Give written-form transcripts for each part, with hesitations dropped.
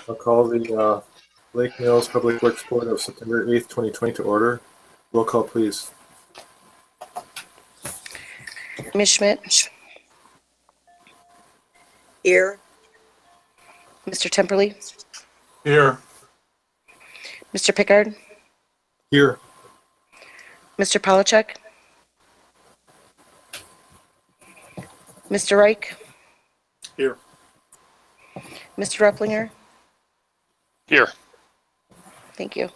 I'll call the Lake Mills Public Works Board of September 8th, 2020 to order. Roll call, please. Ms. Schmidt? Here. Mr. Temperley? Here. Mr. Pickard? Here. Mr. Polachek? Mr. Reich? Here. Mr. Replinger? Here. Thank you.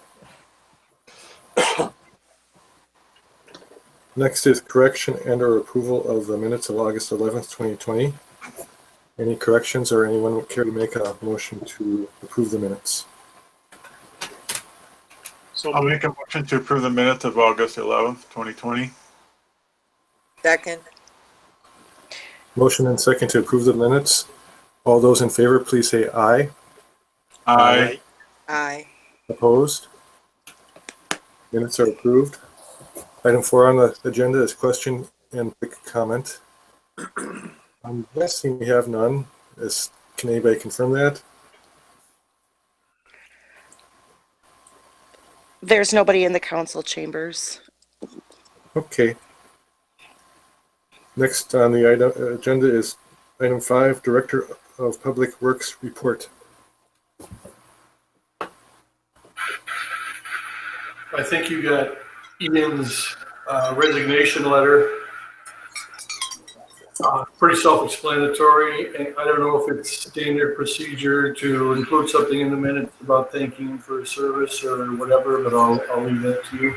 Next is correction and/or approval of the minutes of August 11th, 2020. Any corrections or anyone would care to make a motion to approve the minutes? So I'll make a motion to approve the minutes of August 11th, 2020. Second. Motion and second to approve the minutes. All those in favor, please say aye. Aye. Aye. Opposed? Minutes are approved. Item 4 on the agenda is question and quick comment. I'm guessing we have none. Can anybody confirm that? There's nobody in the council chambers. Okay. Next on the agenda is item 5, Director of Public Works report. I think you got Ian's resignation letter. Pretty self-explanatory, and I don't know if it's standard procedure to include something in the minutes about thanking him for his service or whatever, but I'll leave that to you.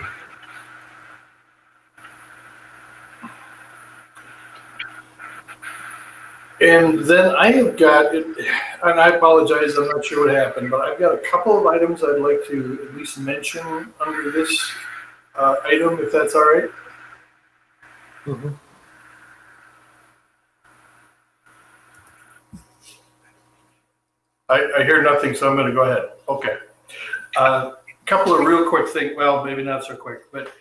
And then I have got, and I apologize, I'm not sure what happened, but I've got a couple of items I'd like to at least mention under this item, if that's all right. Mm-hmm. I hear nothing, so I'm going to go ahead. Okay. A couple of real quick things. Well, maybe not so quick, but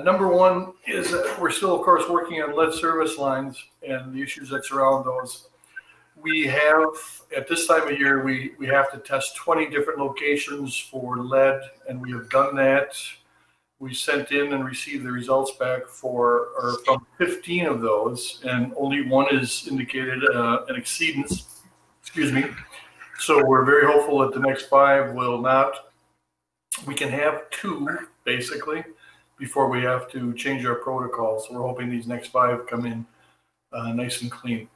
number one is that we're still, of course, working on lead service lines and the issues that surround those. We have, at this time of year, we have to test 20 different locations for lead, and we have done that. We sent in and received the results back from 15 of those, and only one is indicated an exceedance. Excuse me. So we're very hopeful that the next 5 will not. We can have 2 basically before we have to change our protocol. So we're hoping these next 5 come in nice and clean.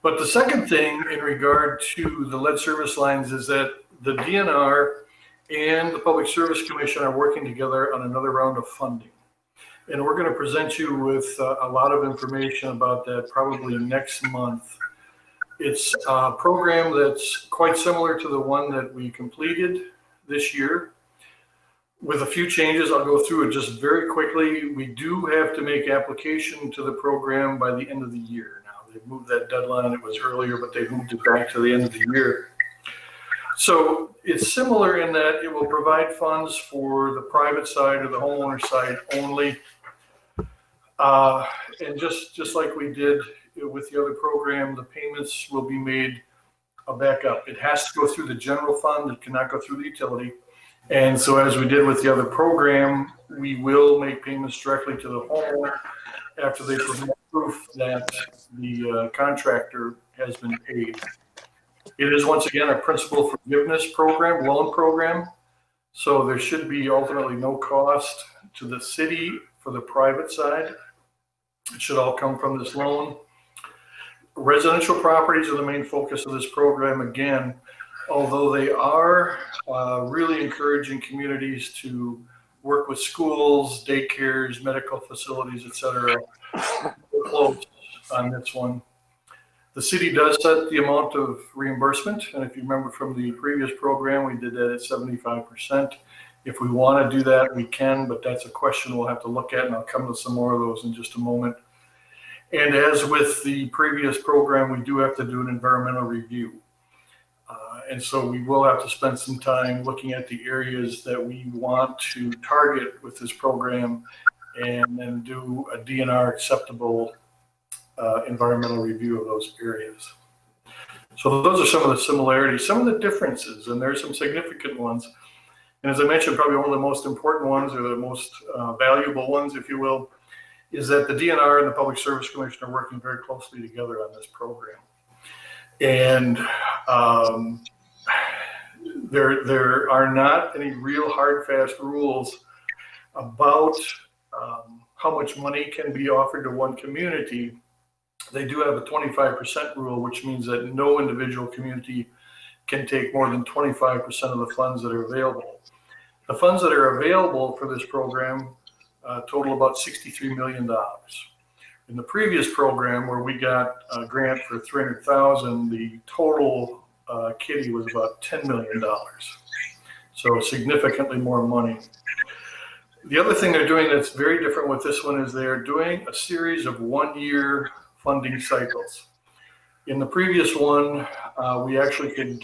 But the second thing in regard to the lead service lines is that the DNR and the Public Service Commission are working together on another round of funding. And we're going to present you with a lot of information about that probably next month. It's a program that's quite similar to the one that we completed this year with a few changes. I'll go through it just very quickly. We do have to make application to the program by the end of the year. Now, they've moved that deadline. It was earlier, but they moved it back to the end of the year. So it's similar in that it will provide funds for the private side or the homeowner side only. And just like we did with the other program, the payments will be made a backup. It has to go through the general fund. It cannot go through the utility. And so as we did with the other program, we will make payments directly to the homeowner after they provide proof that the contractor has been paid. It is, once again, a principal forgiveness program, loan program. So there should be ultimately no cost to the city for the private side. It should all come from this loan. Residential properties are the main focus of this program. Again, although they are really encouraging communities to work with schools, daycares, medical facilities, etc. We're close on this one. The city does set the amount of reimbursement, and if you remember from the previous program, we did that at 75%. If we want to do that, we can, but that's a question we'll have to look at, and I'll come to some more of those in just a moment. And as with the previous program, we do have to do an environmental review. And so we will have to spend some time looking at the areas that we want to target with this program and then do a DNR acceptable environmental review of those areas. So those are some of the similarities, some of the differences, and there's some significant ones. And as I mentioned, probably one of the most important ones, or the most valuable ones, if you will, is that the DNR and the Public Service Commission are working very closely together on this program. And there are not any real hard, fast rules about how much money can be offered to one community. They do have a 25% rule, which means that no individual community can take more than 25% of the funds that are available. The funds that are available for this program total about $63 million. In the previous program, where we got a grant for $300,000, the total kitty was about $10 million. So significantly more money. The other thing they're doing that's very different with this one is they're doing a series of one-year funding cycles. In the previous one, we actually could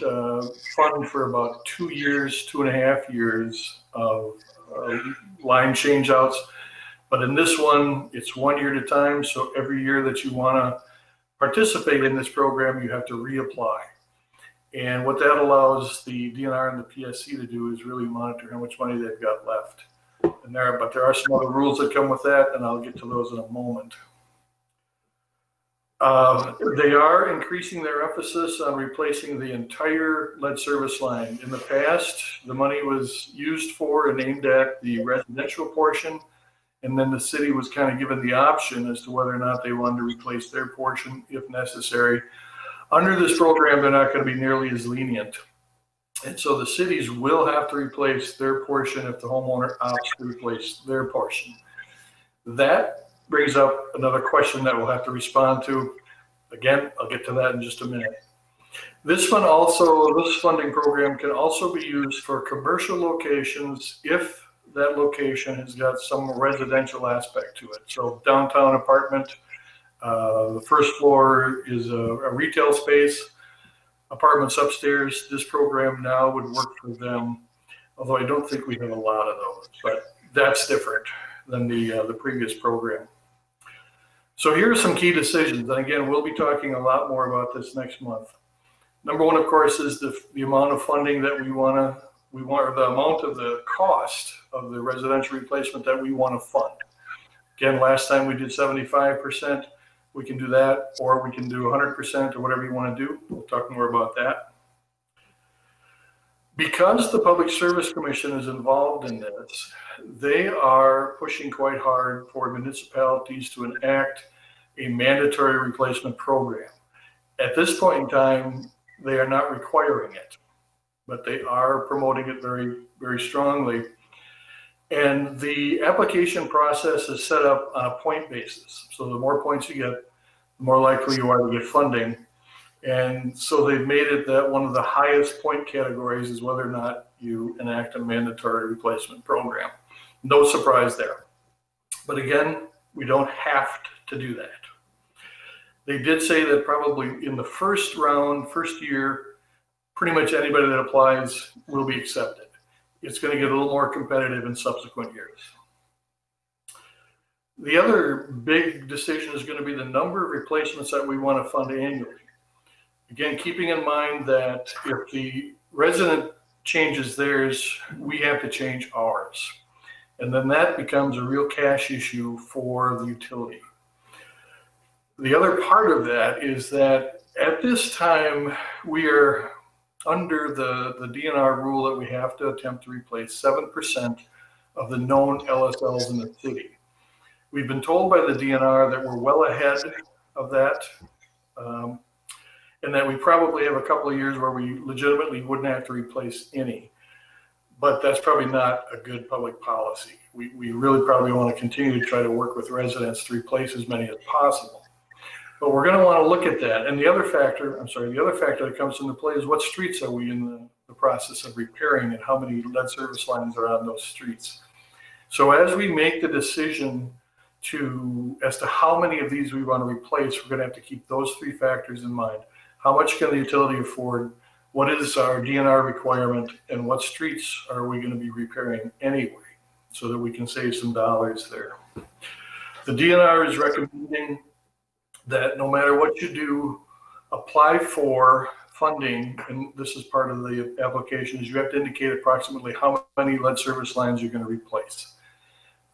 fund for about 2 years, 2.5 years of line changeouts. But in this one, it's 1 year at a time. So every year that you want to participate in this program, you have to reapply. And what that allows the DNR and the PSC to do is really monitor how much money they've got left. But there are some other rules that come with that, and I'll get to those in a moment. They are increasing their emphasis on replacing the entire lead service line. In the past, the money was used for and aimed at the residential portion, and then the city was kind of given the option as to whether or not they wanted to replace their portion if necessary. Under this program, they're not going to be nearly as lenient. And so the cities will have to replace their portion if the homeowner opts to replace their portion. That brings up another question that we'll have to respond to. Again, I'll get to that in just a minute. This funding program can also be used for commercial locations if that location has got some residential aspect to it. So downtown apartment, the first floor is a retail space, apartments upstairs. This program now would work for them, although I don't think we have a lot of those, but that's different than the previous program. So here are some key decisions. And again, we'll be talking a lot more about this next month. Number one, of course, is the amount of funding that we want, or the amount of the cost of the residential replacement that we want to fund. Again, last time we did 75%. We can do that, or we can do 100% or whatever you want to do. We'll talk more about that. Because the Public Service Commission is involved in this, they are pushing quite hard for municipalities to enact a mandatory replacement program. At this point in time, they are not requiring it, but they are promoting it very, very strongly. And the application process is set up on a point basis. So the more points you get, the more likely you are to get funding. And so they've made it that one of the highest point categories is whether or not you enact a mandatory replacement program. No surprise there. But again, we don't have to do that. They did say that probably in the first round, first year, pretty much anybody that applies will be accepted. It's going to get a little more competitive in subsequent years. The other big decision is going to be the number of replacements that we want to fund annually. Again, keeping in mind that if the resident changes theirs, we have to change ours. And then that becomes a real cash issue for the utility. The other part of that is that at this time, we are under the DNR rule that we have to attempt to replace 7% of the known LSLs in the city. We've been told by the DNR that we're well ahead of that, and that we probably have a couple of years where we legitimately wouldn't have to replace any. But that's probably not a good public policy. We really probably want to continue to try to work with residents to replace as many as possible. But we're going to want to look at that. And the other factor that comes into play is what streets are we in the process of repairing and how many lead service lines are on those streets. So as we make the decision as to how many of these we want to replace, we're going to have to keep those three factors in mind. How much can the utility afford? What is our DNR requirement? And what streets are we going to be repairing anyway, so that we can save some dollars there? The DNR is recommending that no matter what you do, apply for funding, and this is part of the application, is you have to indicate approximately how many lead service lines you're going to replace.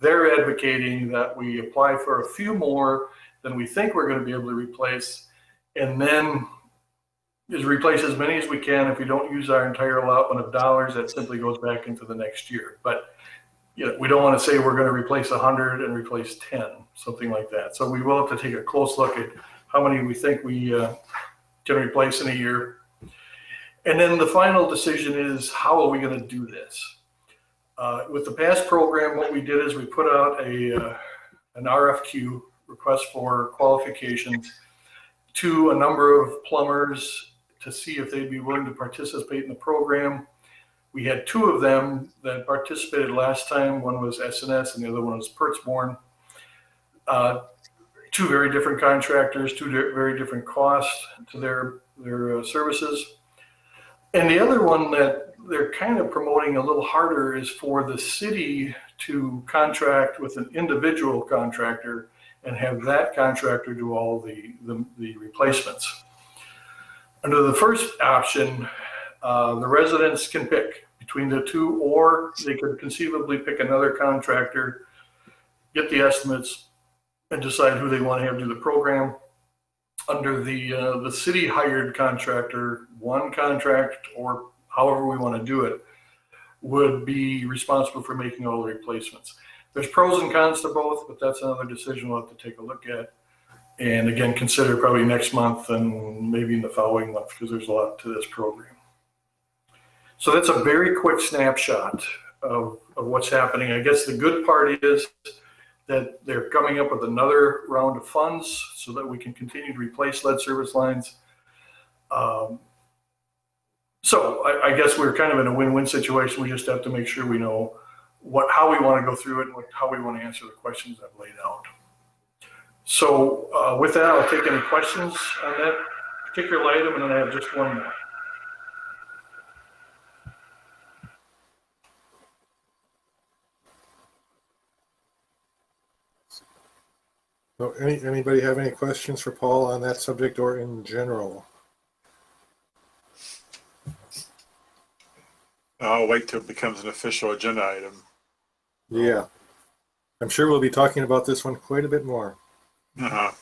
They're advocating that we apply for a few more than we think we're going to be able to replace, and then is replace as many as we can. If we don't use our entire allotment of dollars, that simply goes back into the next year. But we don't want to say we're going to replace 100 and replace 10, something like that. So we will have to take a close look at how many we think we can replace in a year. And then the final decision is, how are we going to do this? With the past program, what we did is we put out an RFQ, request for qualifications, to a number of plumbers to see if they'd be willing to participate in the program. We had 2 of them that participated last time. One was SNS and the other one was Pertzborn. 2 very different contractors, 2 very different costs to their services. And the other one that they're kind of promoting a little harder is for the city to contract with an individual contractor and have that contractor do all the replacements. Under the first option, the residents can pick between the 2, or they could conceivably pick another contractor, get the estimates, and decide who they want to have do the program. Under the city hired contractor, one contract, or however we want to do it, would be responsible for making all the replacements. There's pros and cons to both, but that's another decision we'll have to take a look at. And again, consider probably next month and maybe in the following month, because there's a lot to this program. So that's a very quick snapshot of what's happening. I guess the good part is that they're coming up with another round of funds so that we can continue to replace lead service lines. So I guess we're kind of in a win-win situation. We just have to make sure we know how we want to go through it and how we want to answer the questions I've laid out. So with that, I'll take any questions on that particular item, and then I have just one more. So anybody have any questions for Paul on that subject or in general? I'll wait till it becomes an official agenda item. Yeah. I'm sure we'll be talking about this one quite a bit more. Uh-huh.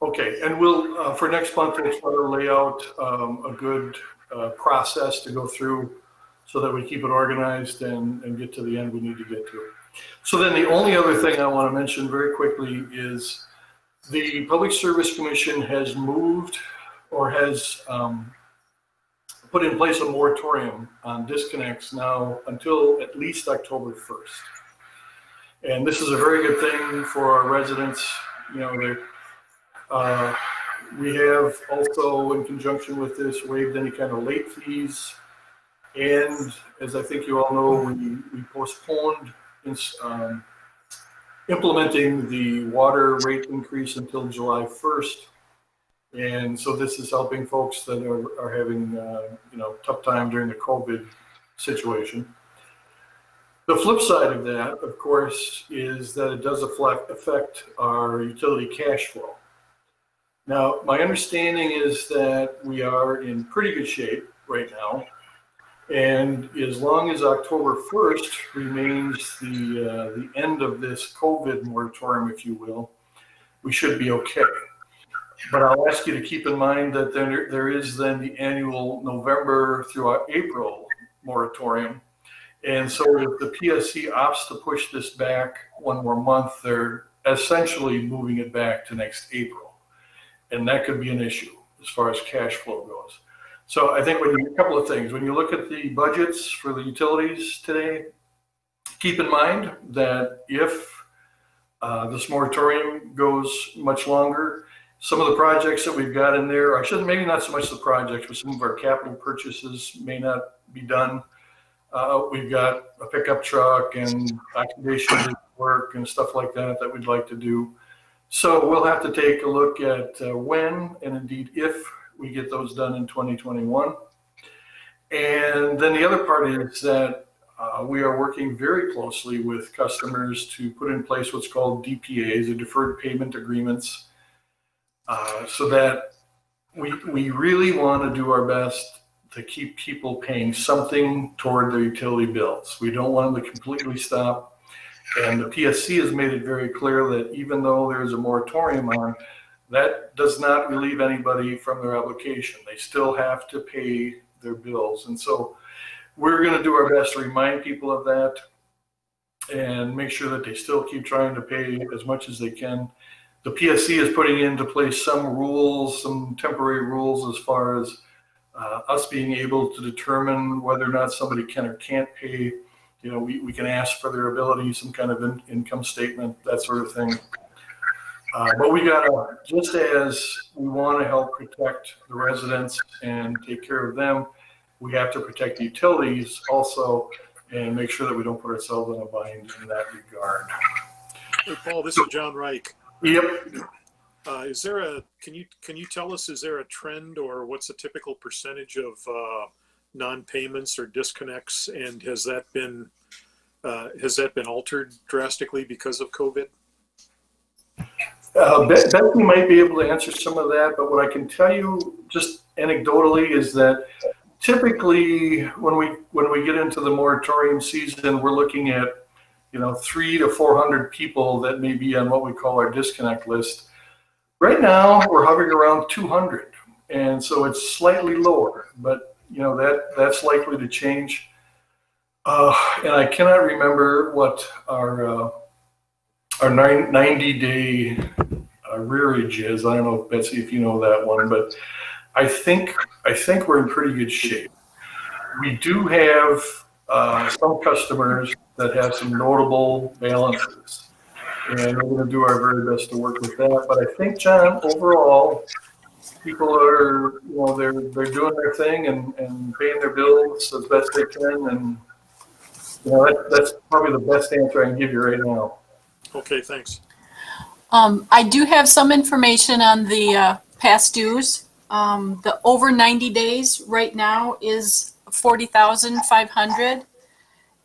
Okay, and we'll, for next month, we'll try to lay out a good process to go through so that we keep it organized and get to the end we need to get to. So then the only other thing I want to mention very quickly is the Public Service Commission has moved or has put in place a moratorium on disconnects now until at least October 1st. And this is a very good thing for our residents. You know, we have also, in conjunction with this, waived any kind of late fees. And as I think you all know, we postponed implementing the water rate increase until July 1st. And so this is helping folks that are having tough time during the COVID situation. The flip side of that, of course, is that it does affect our utility cash flow. Now, my understanding is that we are in pretty good shape right now. And as long as October 1st remains the end of this COVID moratorium, if you will, we should be okay. But I'll ask you to keep in mind that there is then the annual November through April moratorium. And so if the PSC opts to push this back one more month, they're essentially moving it back to next April. And that could be an issue as far as cash flow goes. So I think a couple of things. When you look at the budgets for the utilities today, keep in mind that if this moratorium goes much longer, some of the projects that we've got in there, maybe not so much the projects, but some of our capital purchases may not be done. We've got a pickup truck and oxidation work and stuff like that we'd like to do. So we'll have to take a look at when and indeed if we get those done in 2021. And then the other part is that we are working very closely with customers to put in place what's called DPAs, or deferred payment agreements, so that we really want to do our best to keep people paying something toward their utility bills. We don't want them to completely stop. And the PSC has made it very clear that even though there's a moratorium on, that does not relieve anybody from their obligation. They still have to pay their bills. And so we're going to do our best to remind people of that and make sure that they still keep trying to pay as much as they can. The PSC is putting into place some rules, some temporary rules as far as us being able to determine whether or not somebody can or can't pay. You know, we can ask for their ability, some kind of income statement, that sort of thing. But we gotta, just as we want to help protect the residents and take care of them, we have to protect the utilities also and make sure that we don't put ourselves in a bind in that regard. Hey, Paul, this is John Reich. Yep. Is there a, can you tell us, is there a trend or what's a typical percentage of non-payments or disconnects? And has that been altered drastically because of COVID? Bethany might be able to answer some of that, but what I can tell you just anecdotally is that typically when we get into the moratorium season, we're looking at, you know, 300 to 400 people that may be on what we call our disconnect list. Right now, we're hovering around 200, and so it's slightly lower, but you know that's likely to change. And I cannot remember what our 90-day rearage is. I don't know, Betsy, if you know that one, but I think we're in pretty good shape. We do have some customers that have some notable balances, and we're going to do our very best to work with that. But I think, John, overall, people are, you know, they're doing their thing and paying their bills as best they can, and you know that's probably the best answer I can give you right now. Okay, thanks. I do have some information on the past dues. The over 90 days right now is 40,500.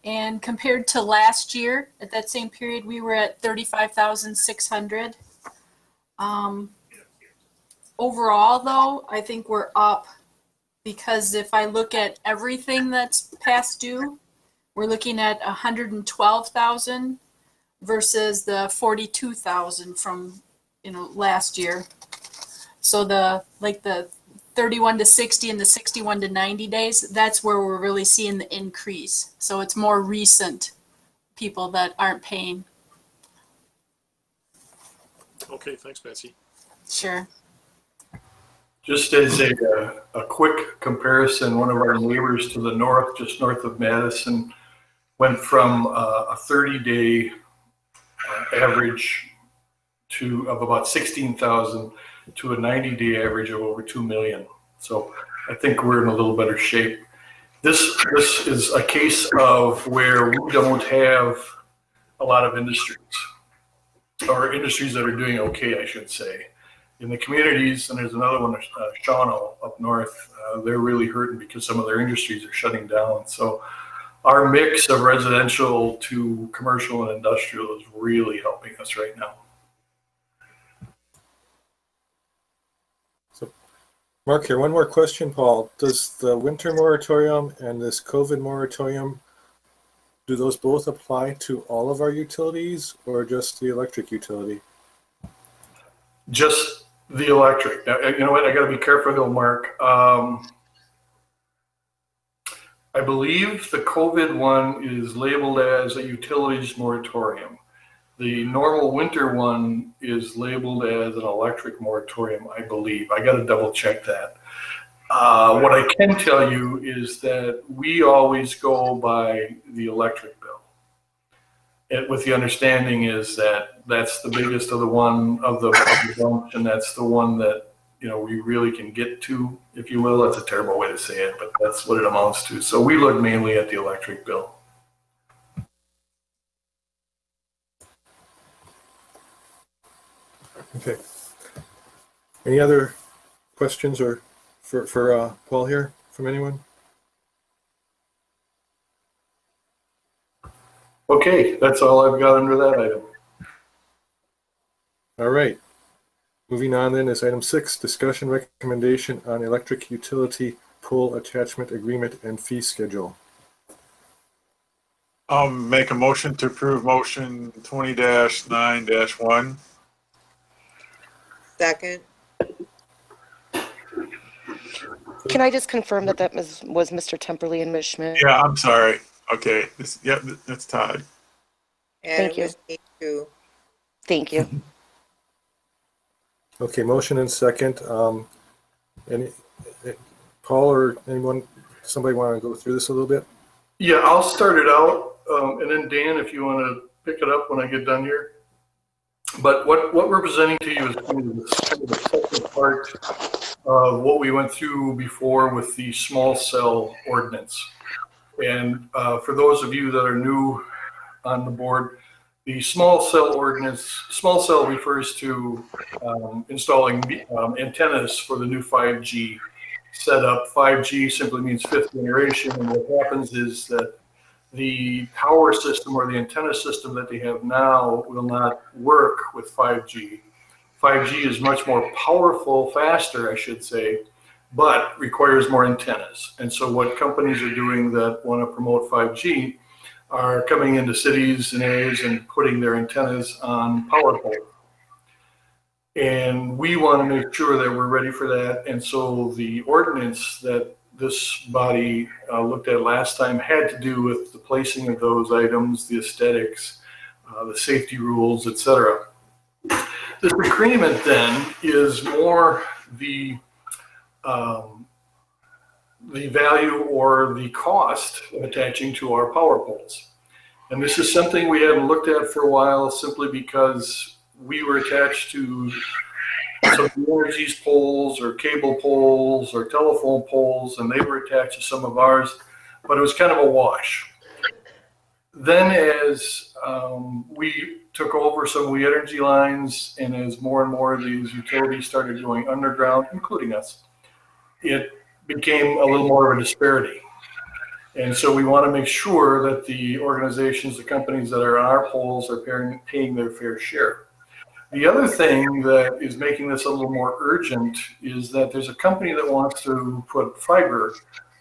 And compared to last year, at that same period, we were at 35,600. Overall, though, I think we're up because if I look at everything that's past due, we're looking at 112,000 versus the 42,000 from, you know, last year. So the 31 to 60 and the 61 to 90 days, that's where we're really seeing the increase. So it's more recent people that aren't paying. Okay, thanks, Betsy. Sure. Just as a quick comparison, one of our neighbors to the north, just north of Madison, went from a 30-day average of about 16,000 to a 90-day average of over 2 million. So I think we're in a little better shape. This is a case of where we don't have a lot of industries, or industries that are doing okay, I should say. In the communities, and there's another one, Shawano up north, they're really hurting because some of their industries are shutting down. So our mix of residential to commercial and industrial is really helping us right now. So, Mark, here, one more question, Paul. Does the winter moratorium and this COVID moratorium, do those both apply to all of our utilities or just the electric utility? Just the electric. Now, you know what? I got to be careful here, Mark. I believe the COVID one is labeled as a utilities moratorium. The normal winter one is labeled as an electric moratorium, I believe. I got to double check that. What I can tell you is that we always go by the electric bill. With the understanding is that that's the biggest of the bunch, and that's the one that, you know, we really can get to, if you will. That's a terrible way to say it, but that's what it amounts to. So we look mainly at the electric bill. Okay. Any other questions or for Paul here from anyone? Okay, that's all I've got under that item. All right. Moving on then is item 6, discussion recommendation on electric utility pole attachment agreement and fee schedule. I'll make a motion to approve motion 20-9-1. Second. Can I just confirm that that was Mr. Temperley and Ms. Schmidt? Yeah, I'm sorry. Okay, yep, that's Todd. And Thank it you. was me too. Thank you. Okay, motion and second. Any Paul or anyone, somebody want to go through this a little bit? Yeah, I'll start it out, and then Dan, if you want to pick it up when I get done here. But what we're presenting to you is kind of the second part of what we went through before with the small cell ordinance. And for those of you that are new on the board, the small cell ordinance, small cell refers to installing antennas for the new 5G setup. 5G simply means fifth generation, and what happens is that the power system or the antenna system that they have now will not work with 5G. 5G is much more powerful, faster, I should say, but requires more antennas. And so what companies are doing that want to promote 5G are coming into cities and areas and putting their antennas on power poles. And we want to make sure that we're ready for that. And so the ordinance that this body looked at last time had to do with the placing of those items, the aesthetics, the safety rules, etc. This agreement then is more the value or the cost of attaching to our power poles. And this is something we haven't looked at for a while simply because we were attached to some of the Energy's poles or cable poles or telephone poles, and they were attached to some of ours, but it was kind of a wash. Then as we took over some of the energy lines and as more and more of these utilities started going underground, including us, it became a little more of a disparity. And so we want to make sure that the organizations, the companies that are on our poles are paying their fair share. The other thing that is making this a little more urgent is that there's a company that wants to put fiber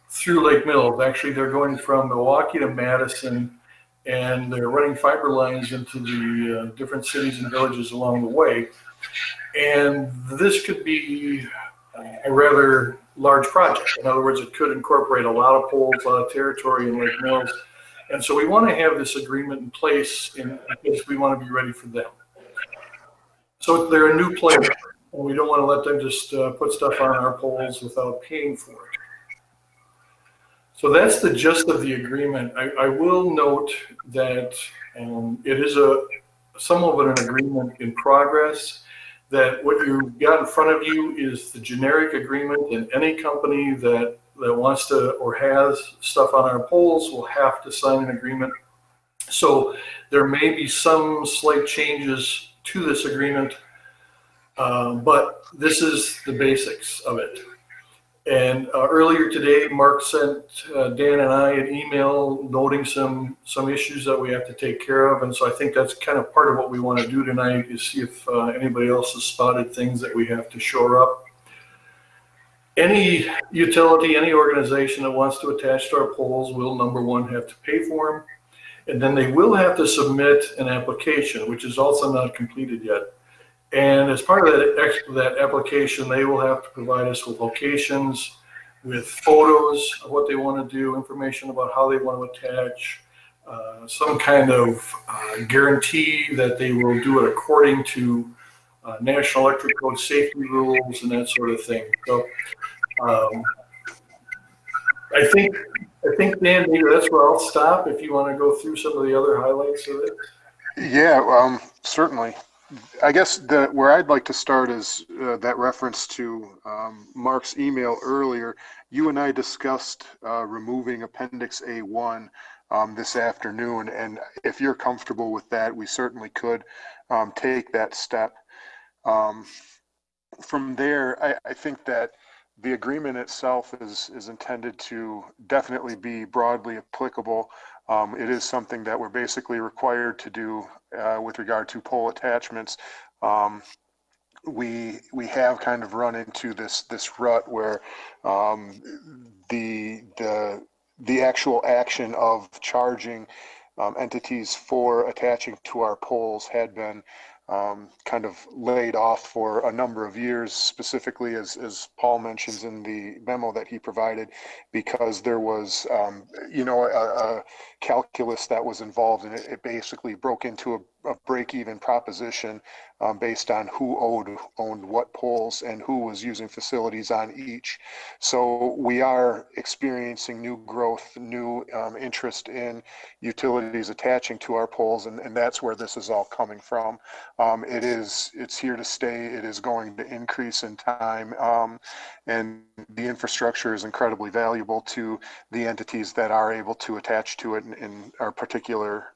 through Lake Mills. Actually, they're going from Milwaukee to Madison, and they're running fiber lines into the different cities and villages along the way. And this could be a rather large project. In other words, it could incorporate a lot of poles, a lot of territory in Lake Mills. And so we want to have this agreement in place because we want to be ready for them. So they're a new player, and we don't want to let them just put stuff on our poles without paying for it. So that's the gist of the agreement. I will note that it is somewhat of an agreement in progress, that what you've got in front of you is the generic agreement, and any company that wants to or has stuff on our poles will have to sign an agreement. So there may be some slight changes to this agreement, but this is the basics of it. And earlier today, Mark sent Dan and I an email noting some issues that we have to take care of. And so I think that's kind of part of what we want to do tonight, is see if anybody else has spotted things that we have to shore up. Any utility, any organization that wants to attach to our poles will, number one, have to pay for them. And then they will have to submit an application, which is also not completed yet. And as part of that application, they will have to provide us with locations, with photos of what they want to do, information about how they want to attach, some kind of guarantee that they will do it according to National Electric Code safety rules and that sort of thing. So I think, Dan, maybe that's where I'll stop if you want to go through some of the other highlights of it. Yeah, certainly. I guess where I'd like to start is that reference to Mark's email earlier. You and I discussed removing Appendix A1 this afternoon, and if you're comfortable with that, we certainly could take that step. From there, I think that the agreement itself is intended to definitely be broadly applicable. It is something that we're basically required to do with regard to pole attachments. we have kind of run into this rut where the actual action of charging entities for attaching to our poles had been kind of laid off for a number of years, specifically as Paul mentions in the memo that he provided, because there was, a calculus that was involved, and it basically broke into a break-even proposition based on who owned what poles and who was using facilities on each. So we are experiencing new growth, new interest in utilities attaching to our poles, and that's where this is all coming from. It's here to stay. It is going to increase in time, and the infrastructure is incredibly valuable to the entities that are able to attach to it in our particular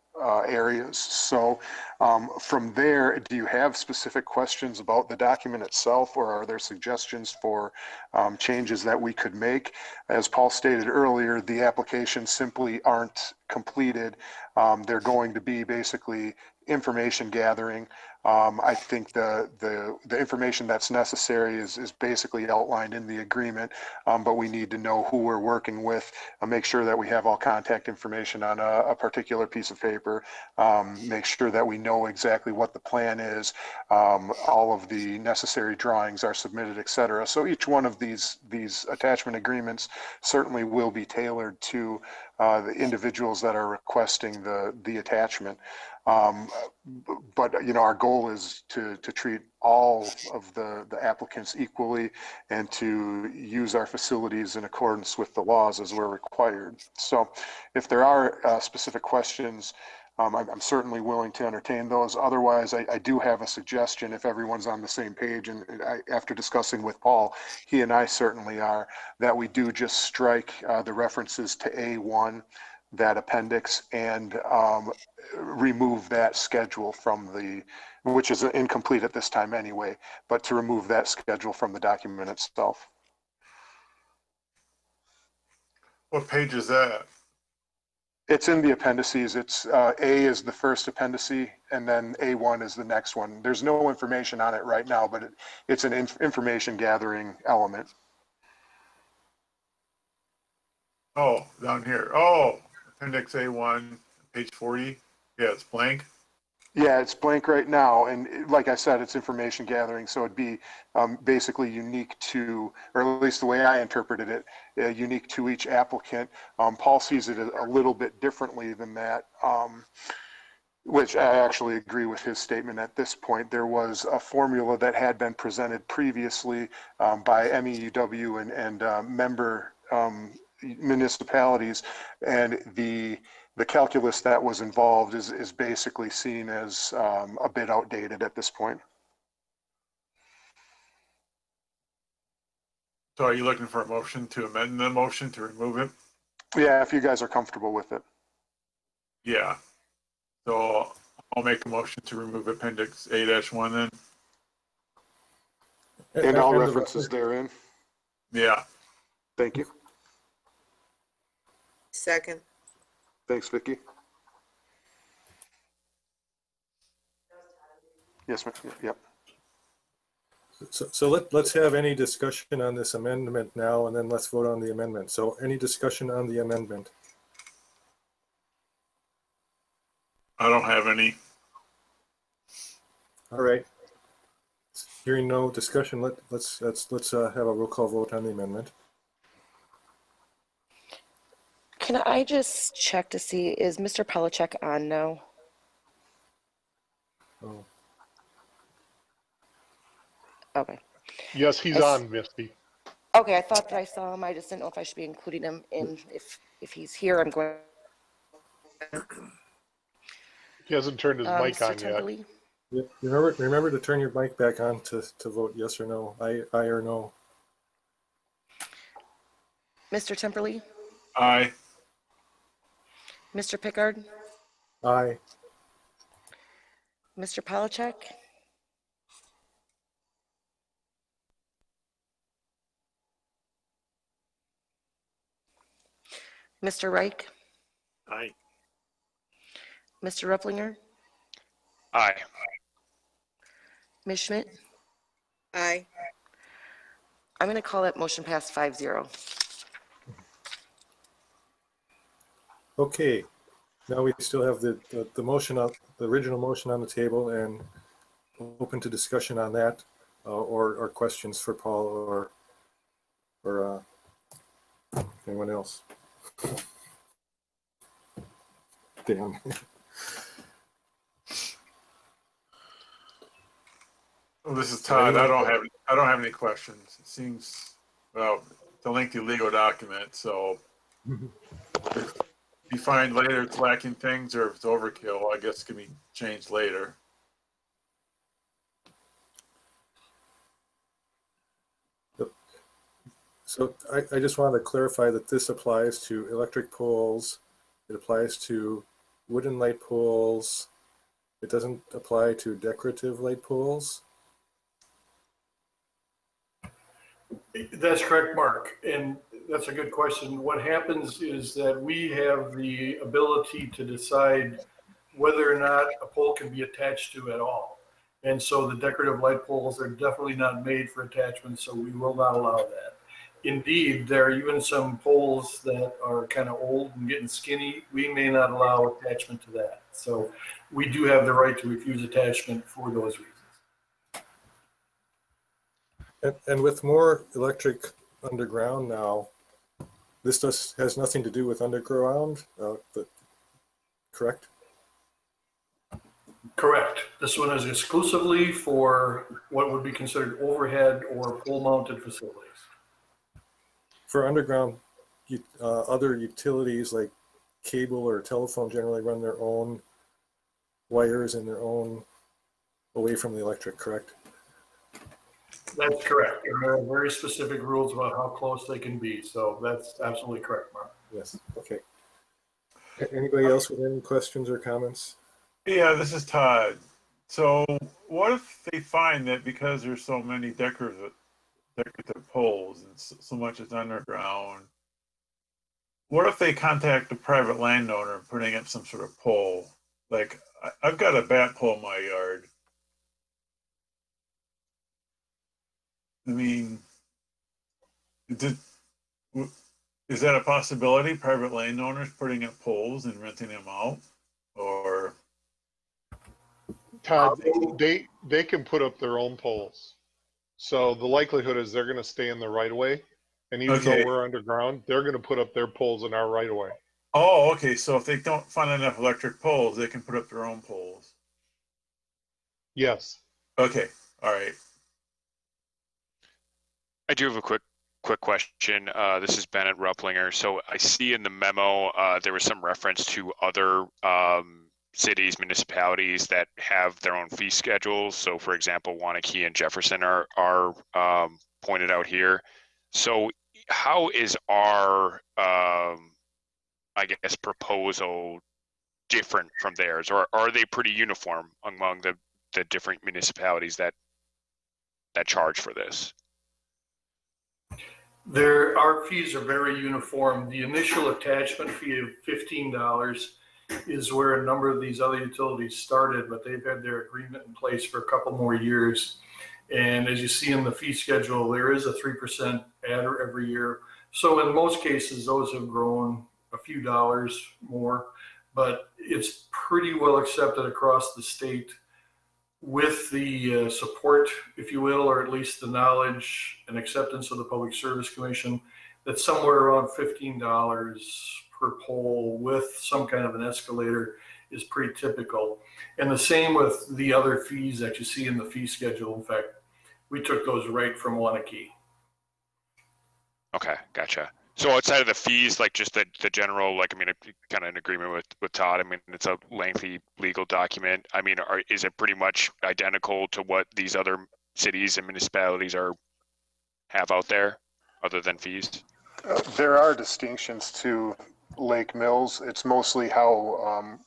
areas. So from there, do you have specific questions about the document itself, or are there suggestions for changes that we could make? As Paul stated earlier, the applications simply aren't completed. They're going to be basically information gathering. I think the information that's necessary is basically outlined in the agreement, but we need to know who we're working with, make sure that we have all contact information on a particular piece of paper, make sure that we know exactly what the plan is, all of the necessary drawings are submitted, etc. So each one of these attachment agreements certainly will be tailored to the individuals that are requesting the attachment. But our goal is to treat all of the applicants equally and to use our facilities in accordance with the laws as we're required. So if there are specific questions, I'm certainly willing to entertain those. Otherwise, I do have a suggestion if everyone's on the same page, and after discussing with Paul, he and I certainly are, that we do just strike the references to A1, that appendix, and remove that schedule from which is incomplete at this time anyway, but to remove that schedule from the document itself. What page is that? It's in the appendices. It's A is the first appendice, and then A1 is the next one. There's no information on it right now, but it's an information gathering element. Oh, down here. Oh, Appendix A1, page 40. Yeah, it's blank. Yeah, it's blank right now, and like I said, it's information gathering, so it'd be basically unique to, or at least the way I interpreted it, unique to each applicant. Paul sees it a little bit differently than that, which I actually agree with his statement at this point. There was a formula that had been presented previously by MEUW and member municipalities, and the calculus that was involved is basically seen as a bit outdated at this point. So are you looking for a motion to amend the motion to remove it? Yeah, if you guys are comfortable with it. Yeah. So I'll make a motion to remove Appendix A-1 then. And all references therein. Yeah. Thank you. Second. Thanks, Vicki. Yes, ma'am. Yep. So let's have any discussion on this amendment now, and then let's vote on the amendment. So any discussion on the amendment? I don't have any. All right. Hearing no discussion, let's have a roll call vote on the amendment. Can I just check to see, is Mr. Polachek on now? Oh. Okay. Yes, he's on, Misty. Okay, I thought that I saw him. I just didn't know if I should be including him in, if he's here, I'm going. He hasn't turned his mic Mr. on yet. Temperley? Yeah, remember to turn your mic back on to vote yes or no, aye or no. Mr. Temperley? Aye. Mr. Pickard? Aye. Mr. Polachek? Mr. Reich? Aye. Mr. Replinger? Aye. Ms. Schmidt? Aye. I'm gonna call that motion passed 5-0. Okay, now we still have the motion, the original motion on the table, and open to discussion on that, or questions for Paul or anyone else. Damn. Well, this is Todd. I don't have any questions. It seems, well, it's a lengthy legal document, so if you find later it's lacking things or if it's overkill, I guess it can be changed later. So I just wanted to clarify that this applies to electric poles. It applies to wooden light poles. It doesn't apply to decorative light poles. That's correct, Mark. And that's a good question. What happens is that we have the ability to decide whether or not a pole can be attached to at all. And so the decorative light poles are definitely not made for attachment, so we will not allow that. Indeed, there are even some poles that are kind of old and getting skinny. We may not allow attachment to that. So we do have the right to refuse attachment for those reasons. And with more electric underground now, this has nothing to do with underground, correct? Correct. This one is exclusively for what would be considered overhead or pole-mounted facilities. For underground, other utilities like cable or telephone generally run their own wires and their own away from the electric, correct? That's correct. And there are very specific rules about how close they can be. So that's absolutely correct, Mark. Yes, okay. Anybody else with any questions or comments? Yeah, this is Todd. So what if they find that because there's so many decorative poles and so much is underground, what if they contact a private landowner putting up some sort of pole? Like, I've got a bat pole in my yard. I mean, is that a possibility? Private landowners putting up poles and renting them out? Or Todd, they can put up their own poles. So the likelihood is they're going to stay in the right of way. And even Okay. though we're underground, they're going to put up their poles in our right of way. oh, okay. So if they don't find enough electric poles, they can put up their own poles. Yes. Okay. All right. I do have a quick question. This is Bennett Rupplinger. So I see in the memo there was some reference to other cities, municipalities that have their own fee schedules. So, for example, Wanakee and Jefferson are pointed out here. So, how is our I guess proposal different from theirs, or are they pretty uniform among the different municipalities that charge for this? Our fees are very uniform. The initial attachment fee of $15 is where a number of these other utilities started, but they've had their agreement in place for a couple more years. And as you see in the fee schedule, there is a 3% adder every year. So in most cases, those have grown a few dollars more, but it's pretty well accepted across the state with the support, if you will, or at least the knowledge and acceptance of the Public Service Commission, that somewhere around $15 per pole with some kind of an escalator is pretty typical. And the same with the other fees that you see in the fee schedule. In fact, we took those right from Wanakee. Okay, gotcha. So outside of the fees, like just the general, like, I mean, kind of in agreement with Todd. I mean, it's a lengthy legal document. I mean, is it pretty much identical to what these other cities and municipalities have out there, other than fees? There are distinctions to Lake Mills. It's mostly how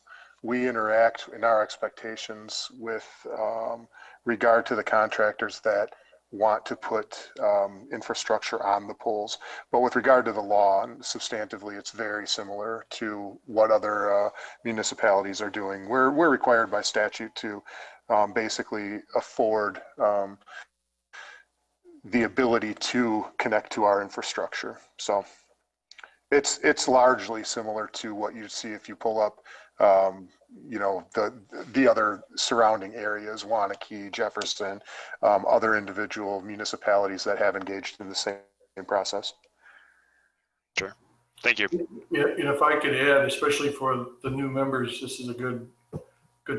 we interact in our expectations with regard to the contractors that want to put infrastructure on the poles. But with regard to the law, substantively, it's very similar to what other municipalities are doing. We're required by statute to basically afford the ability to connect to our infrastructure. So it's largely similar to what you see if you pull up, you know, the other surrounding areas, Wanakee, Jefferson, other individual municipalities that have engaged in the same process. Sure. Thank you. Yeah, and if I could add, especially for the new members, this is a good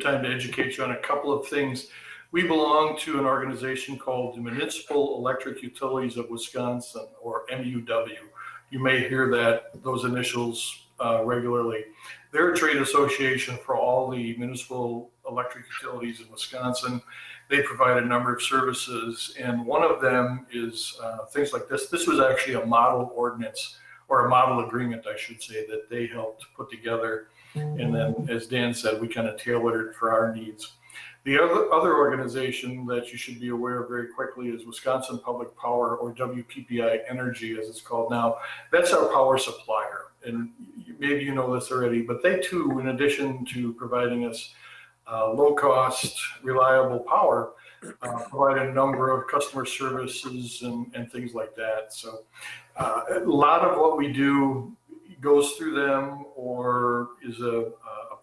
time to educate you on a couple of things. We belong to an organization called the Municipal Electric Utilities of Wisconsin, or MUW. You may hear those initials regularly. They're a trade association for all the municipal electric utilities in Wisconsin. They provide a number of services, and one of them is things like this. This was actually a model ordinance, or a model agreement, I should say, that they helped put together. And then, as Dan said, we kind of tailored it for our needs. The other organization that you should be aware of very quickly is Wisconsin Public Power, or WPPI Energy, as it's called now. That's our power supplier. And maybe you know this already, but they too, in addition to providing us low-cost, reliable power, provide a number of customer services and things like that. So a lot of what we do goes through them, or is a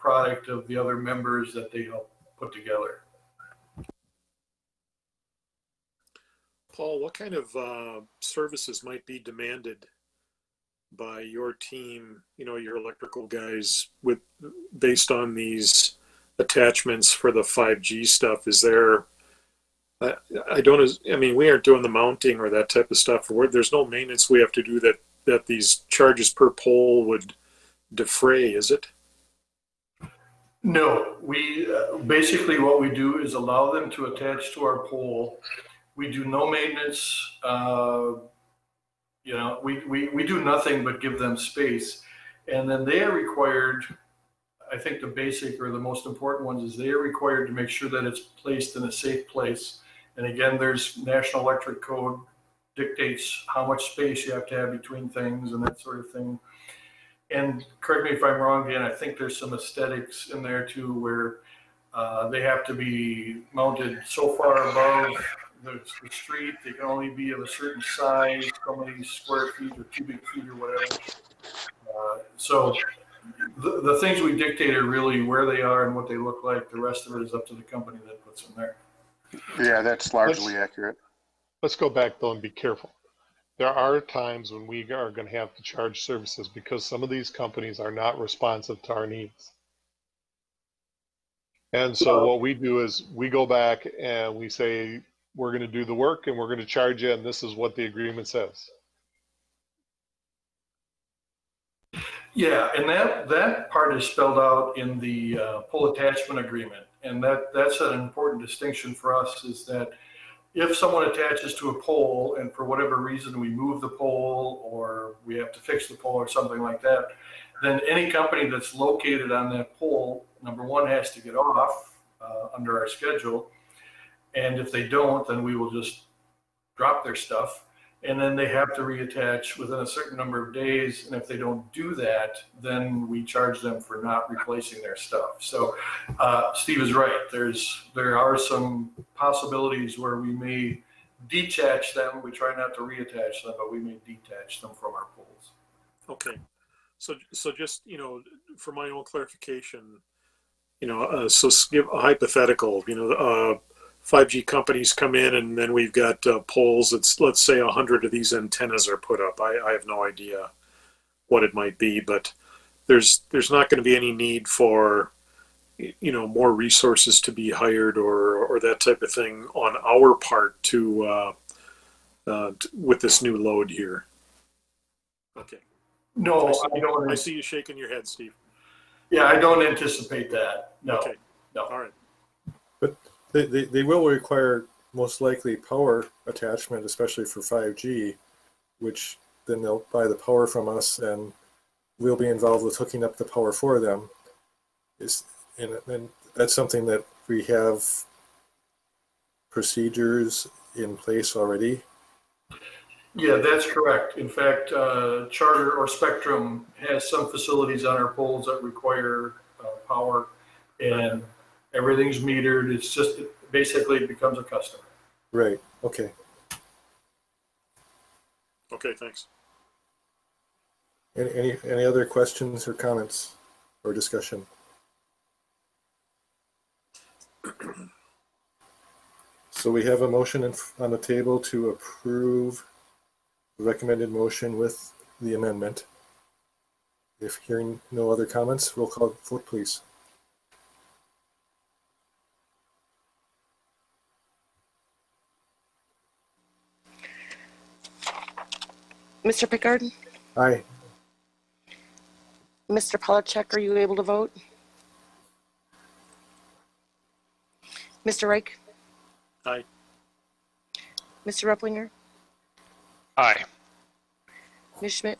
product of the other members that they help put together. Paul, what kind of services might be demanded by your team, you know, your electrical guys, based on these attachments for the 5G stuff? Is there, I mean, we aren't doing the mounting or that type of stuff. There's no maintenance we have to do that these charges per pole would defray, is it? No, we basically what we do is allow them to attach to our pole. We do no maintenance. You know, we do nothing but give them space, and then they are required. I think the basic or the most important ones is they are required to make sure that it's placed in a safe place. And again, there's National Electric Code dictates how much space you have to have between things and that sort of thing. And correct me if I'm wrong, Dan, I think there's some aesthetics in there too, where they have to be mounted so far above the street. They can only be of a certain size, so many square feet or cubic feet or whatever. So the things we dictate are really where they are and what they look like. The rest of it is up to the company that puts them there. Yeah, that's largely accurate. Let's go back though and be careful. There are times when we are going to have to charge services because some of these companies are not responsive to our needs. And so what we do is we go back and we say, we're going to do the work and we're going to charge you, and this is what the agreement says. Yeah, and that part is spelled out in the pole attachment agreement. And that's an important distinction for us, is that if someone attaches to a pole and for whatever reason we move the pole or we have to fix the pole or something like that, then any company that's located on that pole, number one, has to get off under our schedule. And if they don't, then we will just drop their stuff. And then they have to reattach within a certain number of days. And if they don't do that, then we charge them for not replacing their stuff. So Steve is right. There are some possibilities where we may detach them. We try not to reattach them, but we may detach them from our poles. Okay. So just, you know, for my own clarification, you know, so give a hypothetical, you know, 5G companies come in and then we've got poles. Let's say 100 of these antennas are put up. I have no idea what it might be, but there's not going to be any need for, you know, more resources to be hired or that type of thing on our part to with this new load here. Okay. No, I don't. I see you shaking your head, Steve. Yeah, I don't anticipate that. No. Okay. No. All right. But they will require most likely power attachment, especially for 5G, which then they'll buy the power from us and we'll be involved with hooking up the power for them. And that's something that we have procedures in place already. Yeah, that's correct. In fact, Charter or Spectrum has some facilities on our poles that require power, and everything's metered. It's just basically it becomes a customer. Right. Okay. Okay, thanks. Any other questions or comments or discussion? So we have a motion on the table to approve the recommended motion with the amendment. If hearing no other comments, roll call vote, please. Mr. Pickard? Aye. Mr. Polachek, are you able to vote? Mr. Reich? Aye. Mr. Replinger? Aye. Ms. Schmidt?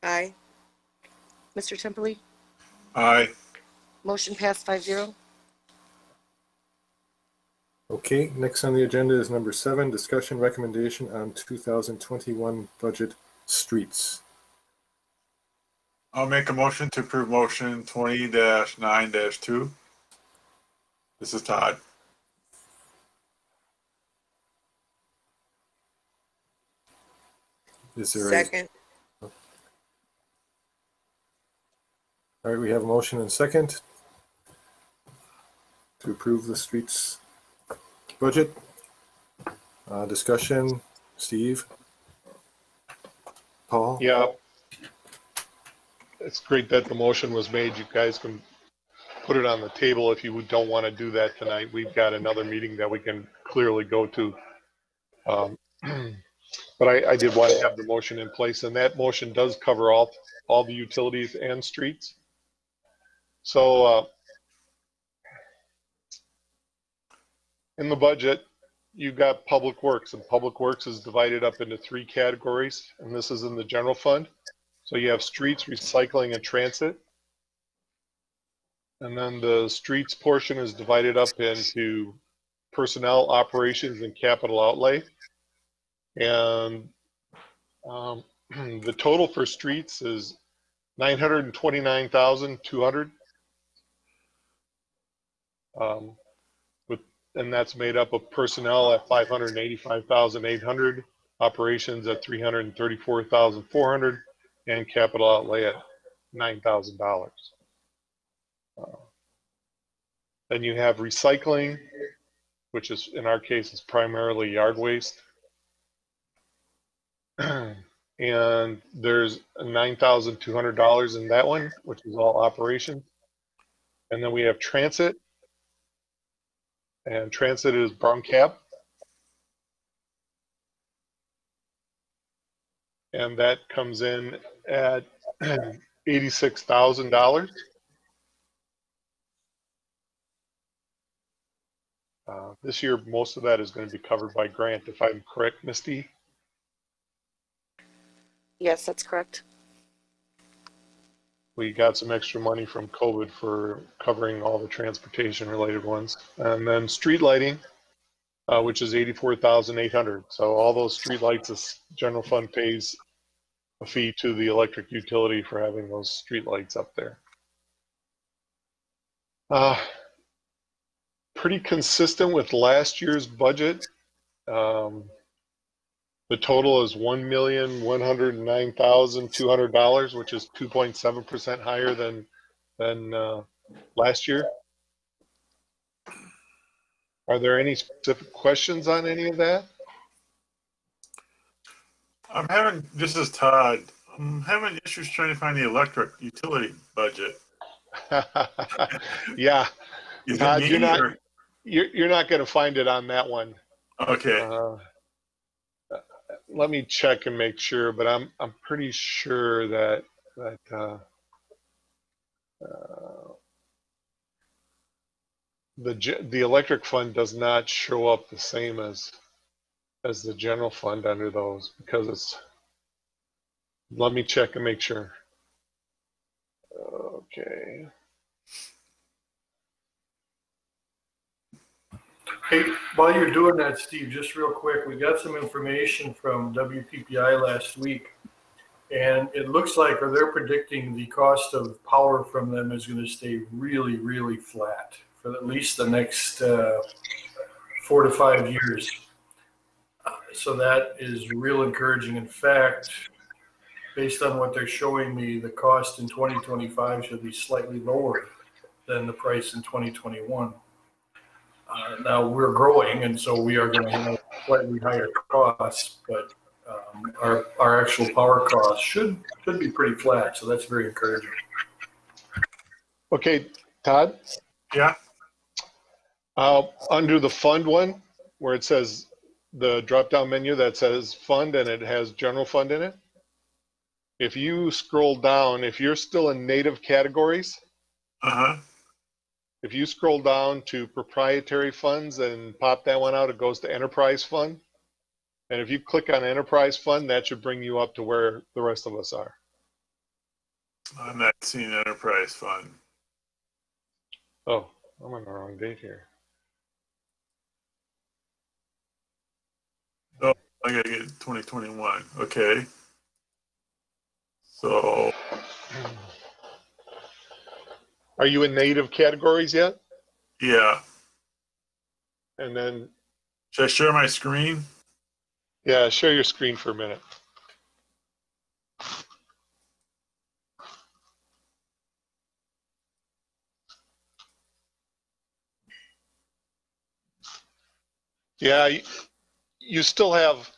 Aye. Mr. Temperley? Aye. Motion passed 5-0. Okay, next on the agenda is number 7, discussion recommendation on 2021 budget streets. I'll make a motion to approve motion 20-9-2. This is Todd. Is there Second. All right, we have a motion and second to approve the streets budget. Discussion, Steve? Paul? Yeah. It's great that the motion was made. You guys can put it on the table if you don't want to do that tonight. We've got another meeting that we can clearly go to. But I did want to have the motion in place, and that motion does cover all the utilities and streets. So in the budget, you've got public works, and public works is divided up into 3 categories, and this is in the general fund. So you have streets, recycling, and transit. And then the streets portion is divided up into personnel, operations, and capital outlay. And the total for streets is $929,200. And that's made up of personnel at $585,800, operations at $334,400, and capital outlay at $9,000. Then you have recycling, which is, in our case, is primarily yard waste. And there's $9,200 in that one, which is all operations. And then we have transit, and transit is brown cap. And that comes in at $86,000. This year, most of that is going to be covered by grant, if I'm correct, Misty? Yes, that's correct. We got some extra money from COVID for covering all the transportation related ones. And then street lighting, which is $84,800. So all those street lights, this general fund pays a fee to the electric utility for having those street lights up there. Pretty consistent with last year's budget. The total is $1,109,200, which is 2.7% higher than last year. Are there any specific questions on any of that? This is Todd. I'm having issues trying to find the electric utility budget. Yeah, Is Todd, it you're not going to find it on that one. Okay. Let me check and make sure, but I'm pretty sure that the electric fund does not show up the same as the general fund under those, because it's. Let me check and make sure. Okay. Hey, while you're doing that, Steve, just real quick, we got some information from WPPI last week, and it looks like, or they're predicting, the cost of power from them is going to stay really, really flat for at least the next 4 to 5 years. So that is real encouraging. In fact, based on what they're showing me, the cost in 2025 should be slightly lower than the price in 2021. Now we're growing, and so we are going to have slightly higher costs, but our actual power costs should be pretty flat. So that's very encouraging. Okay, Todd, Yeah. under the fund one, where it says the drop-down menu that says fund and it has general fund in it, if you scroll down, if you're still in native categories, if you scroll down to proprietary funds and pop that one out, it goes to enterprise fund. And if you click on enterprise fund, that should bring you up to where the rest of us are. I'm not seeing enterprise fund. Oh, I'm on the wrong date here. Oh, I gotta get 2021. Okay. So, Are you in native categories yet? yeah. And then, Should I share my screen? yeah, share your screen for a minute. Yeah, you still have,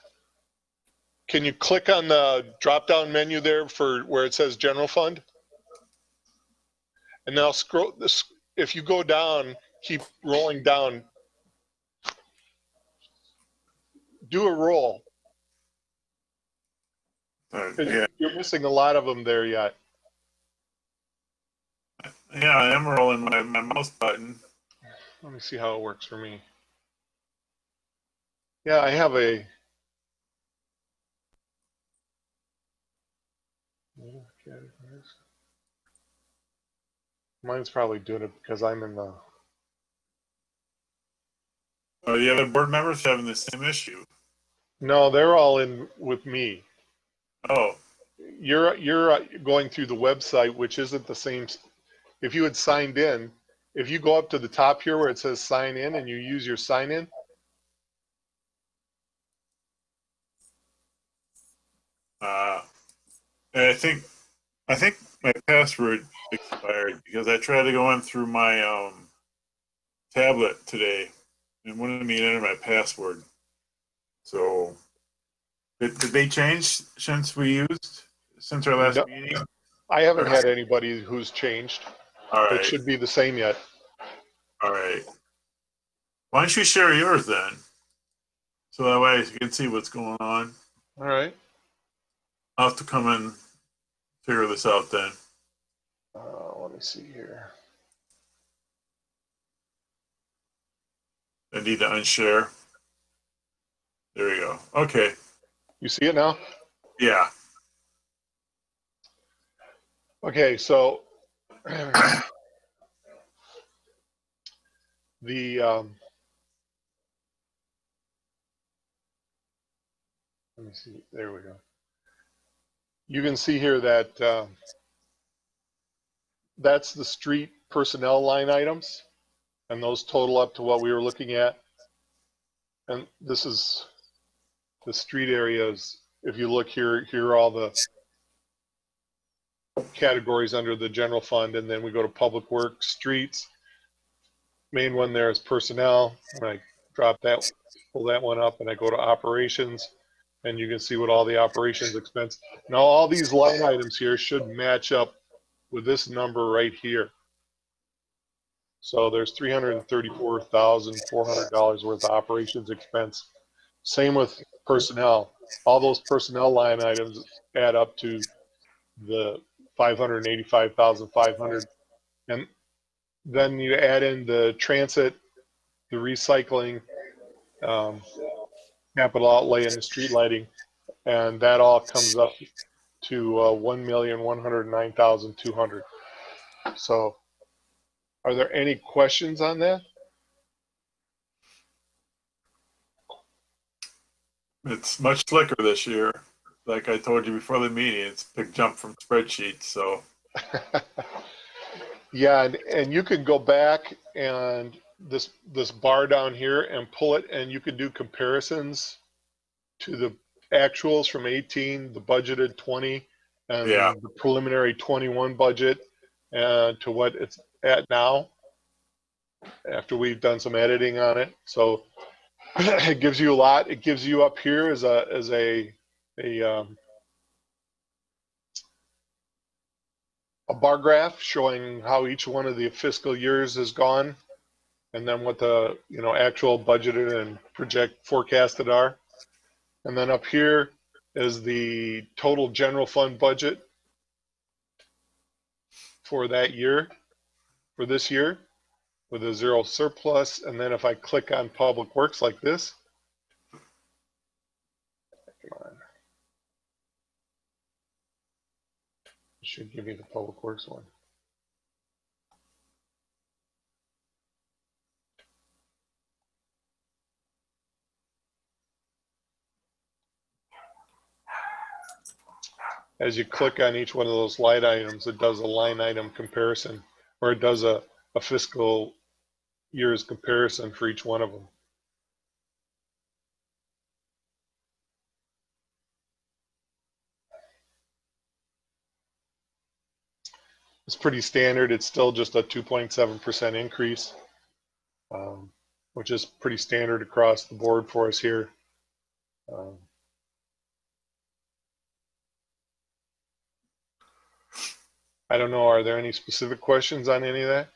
can you click on the drop-down menu there for where it says general fund? And now scroll this, if you go down, keep rolling down, do a roll. Yeah. You're missing a lot of them there yet. Yeah, I am rolling my mouse button. Let me see how it works for me. Yeah, I have a. Mine's probably doing it because I'm in the. Oh, the other board members having the same issue. No, they're all in with me. Oh, You're going through the website, which isn't the same. If you had signed in, if you go up to the top here where it says sign in and you use your sign in. and I think my password expired because I tried to go in through my tablet today and wouldn't let me enter my password. So, did they change since our last No, meeting? I haven't had anybody who's changed. All right. It should be the same yet. All right. Why don't you share yours then? So that way you can see what's going on. All right. I'll have to come and figure this out then. Let me see here. I need to unshare. There we go. Okay. You see it now? Yeah. Okay, so the let me see. There we go. You can see here that that's the street personnel line items, and those total up to what we were looking at. And this is the street areas. If you look here, here are all the categories under the general fund, and then we go to public works, streets. Main one there is personnel, and I drop that, pull that one up, and I go to operations, and you can see what all the operations expense. Now all these line items here should match up with this number right here. So there's $334,400 worth of operations expense. Same with personnel. All those personnel line items add up to the 585,500, and then you add in the transit, the recycling, capital outlay, and the street lighting, and that all comes up to 1,109,200. So, are there any questions on that? It's much slicker this year. Like I told you before the meeting, it's a big jump from spreadsheets. So, yeah, and you can go back and this bar down here and pull it, and you can do comparisons to the actuals from 18, the budgeted 20, and Yeah. the preliminary 21 budget to what it's at now after we've done some editing on it. So it gives you a lot. It gives you up here as a bar graph showing how each one of the fiscal years has gone, and then what the actual budgeted and project forecasted are. And then up here is the total general fund budget for that year, for this year, with a zero surplus. And then if I click on Public Works like this, come on, it should give me the Public Works one. As you click on each one of those line items, it does a line item comparison, or it does a fiscal year's comparison for each one of them. It's pretty standard. It's still just a 2.7% increase, which is pretty standard across the board for us here. I don't know, are there any specific questions on any of that?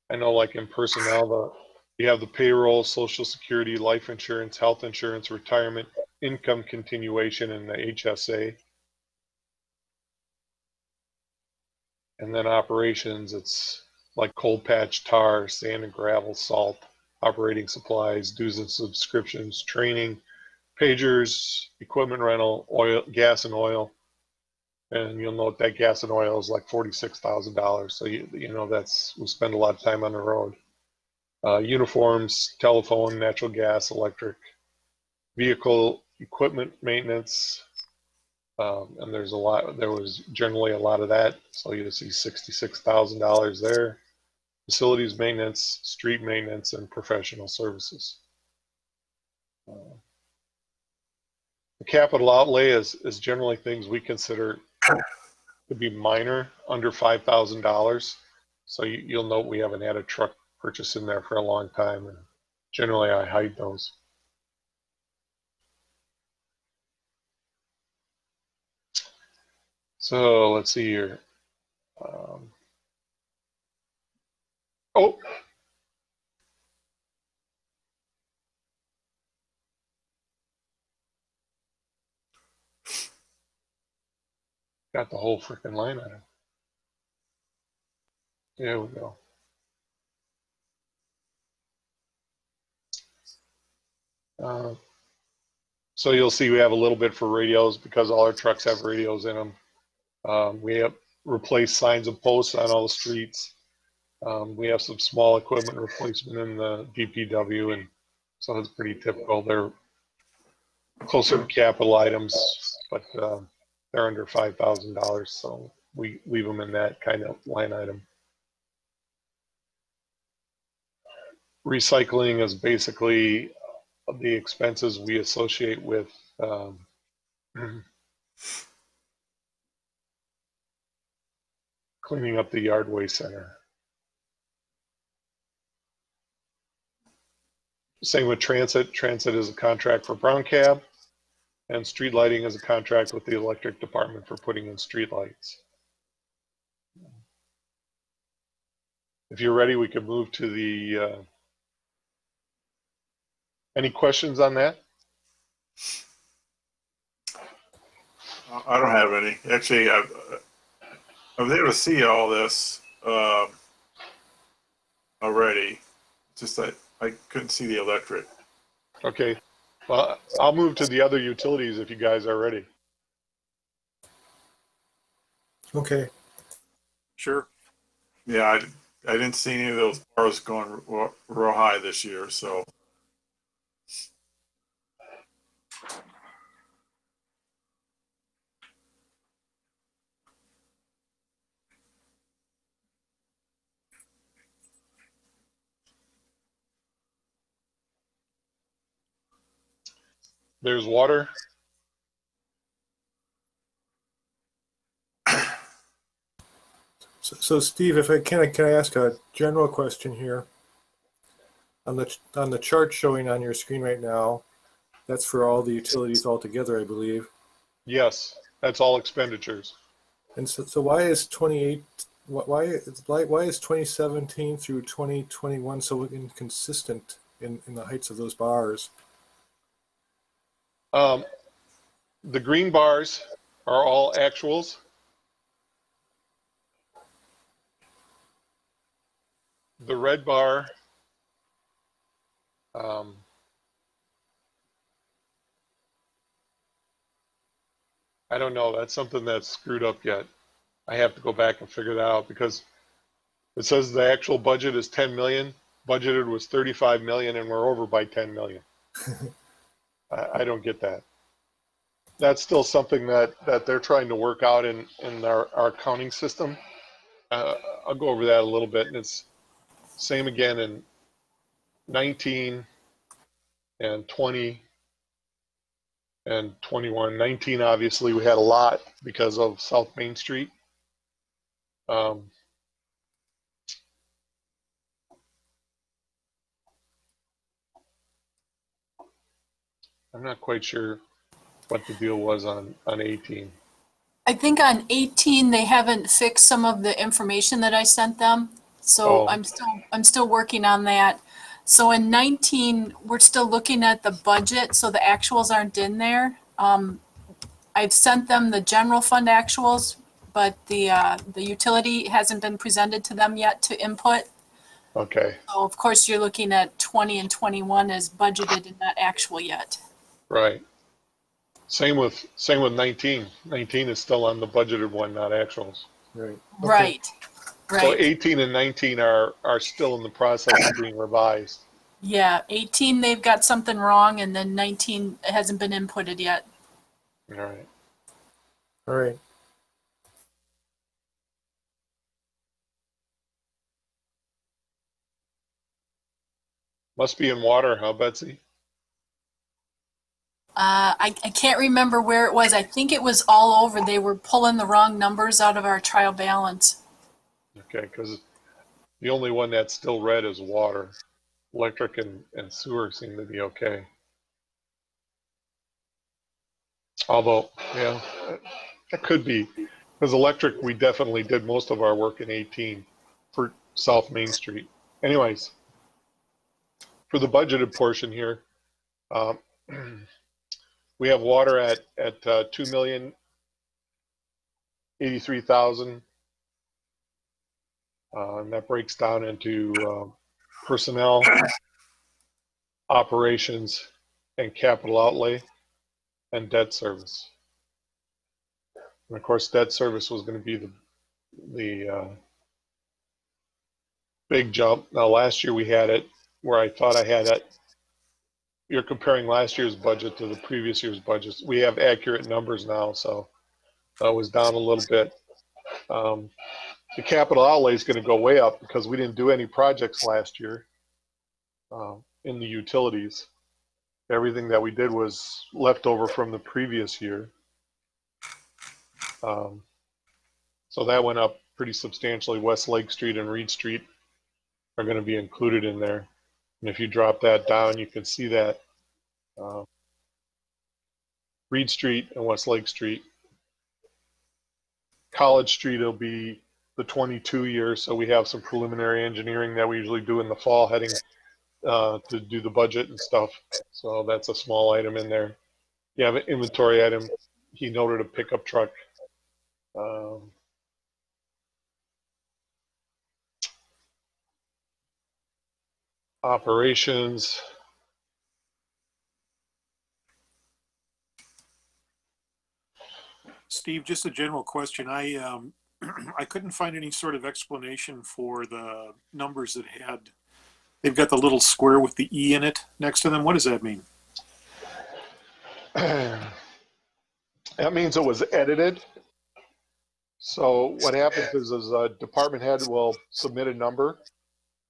I know like in personnel, you have the payroll, social security, life insurance, health insurance, retirement, income continuation, and the HSA. And then operations, it's like cold patch, tar, sand and gravel, salt, operating supplies, dues and subscriptions, training, pagers, equipment rental, oil, gas and oil. And you'll note that gas and oil is like $46,000. So you know we spend a lot of time on the road. Uniforms, telephone, natural gas, electric, vehicle equipment maintenance, and there was generally a lot of that. So you see $66,000 there. Facilities maintenance, street maintenance, and professional services. The capital outlay is generally things we consider to be minor, under $5,000. So you'll note we haven't had a truck purchase in there for a long time, and generally I hide those. So let's see here. Oh, got the whole freaking line item. There we go. So you'll see we have a little bit for radios because all our trucks have radios in them. We have replaced signs and posts on all the streets. We have some small equipment replacement in the DPW, and so it's pretty typical. They're closer to capital items, but they're under $5,000, so we leave them in that kind of line item. Recycling is basically the expenses we associate with cleaning up the yard waste center. Same with transit. Transit is a contract for brown cab, and street lighting is a contract with the electric department for putting in street lights. If you're ready, we can move to the any questions on that? I don't have any. Actually, I was able to see all this already. Just that I couldn't see the electric. Okay. Well, I'll move to the other utilities if you guys are ready. Okay. Sure. Yeah, I didn't see any of those bars going real high this year, so. There's water. So Steve, if I can I ask a general question here? On the chart showing on your screen right now, that's for all the utilities altogether, I believe. Yes, that's all expenditures. And so why is 2017 through 2021 so inconsistent in the heights of those bars? The green bars are all actuals. The red bar I don't know. That's something that's screwed up yet. I have to go back and figure that out because it says the actual budget is 10 million. Budgeted was 35 million and we're over by 10 million. I don't get that. That's still something that they're trying to work out in our accounting system. I'll go over that a little bit, and it's same again in 19 and 20 and 21. 19, obviously, we had a lot because of South Main Street. I'm not quite sure what the deal was on 18. I think on 18 they haven't fixed some of the information that I sent them, so Oh. I'm still working on that. So in 19 we're still looking at the budget, so the actuals aren't in there. I've sent them the general fund actuals, but the utility hasn't been presented to them yet to input. Okay. So of course you're looking at 20 and 21 as budgeted and not actual yet. Right. Same with 19. 19 is still on the budgeted one, not actuals. Right. Okay. Right. So Right. 18 and 19 are still in the process of being revised. Yeah, 18 they've got something wrong, and then 19 hasn't been inputted yet. All right. All right. Must be in water, huh, Betsy? I can't remember where it was. I think it was all over. They were pulling the wrong numbers out of our trial balance. Okay, because the only one that's still red is water. Electric and sewer seem to be okay. Although, yeah, that could be. Because electric, we definitely did most of our work in 18 for South Main Street. Anyways, for the budgeted portion here, we have water at 2,083,000, and that breaks down into personnel, operations, and capital outlay, and debt service. And of course, debt service was going to be the big jump. Now, last year we had it where I thought I had it. You're comparing last year's budget to the previous year's budgets. We have accurate numbers now, so that was down a little bit. The capital outlay is going to go way up because we didn't do any projects last year in the utilities. Everything that we did was left over from the previous year. So that went up pretty substantially. West Lake Street and Reed Street are going to be included in there. And if you drop that down, you can see that Reed Street and West Lake Street. College Street will be the 22 year, so we have some preliminary engineering that we usually do in the fall heading to do the budget and stuff. So that's a small item in there. You have an inventory item. He noted a pickup truck. Operations. Steve, just a general question. I I couldn't find any sort of explanation for the numbers that they've got the little square with the E in it next to them. What does that mean? That means it was edited. So what happens is a department head will submit a number,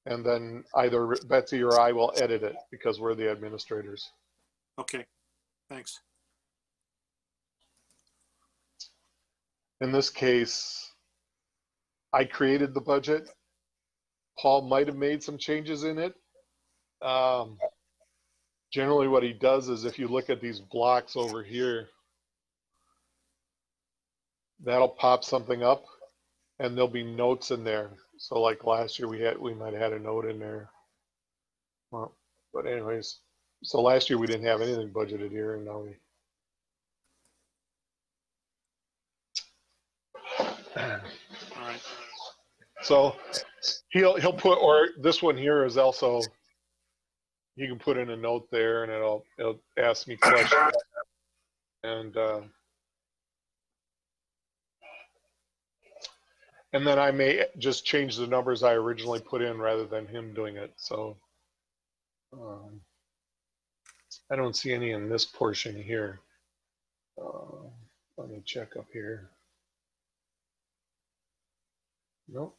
and then either Betsy or I will edit it because we're the administrators. Okay. Thanks. In this case, I created the budget. Paul might have made some changes in it. Generally what he does is if you look at these blocks over here, that'll pop something up and there'll be notes in there. So like last year we might have had a note in there. Well, but anyways, so last year we didn't have anything budgeted here, and now we. All right. So he'll put, or this one here is also, you can put in a note there and it'll ask me questions. And then I may just change the numbers I originally put in rather than him doing it. So I don't see any in this portion here. Let me check up here. Nope.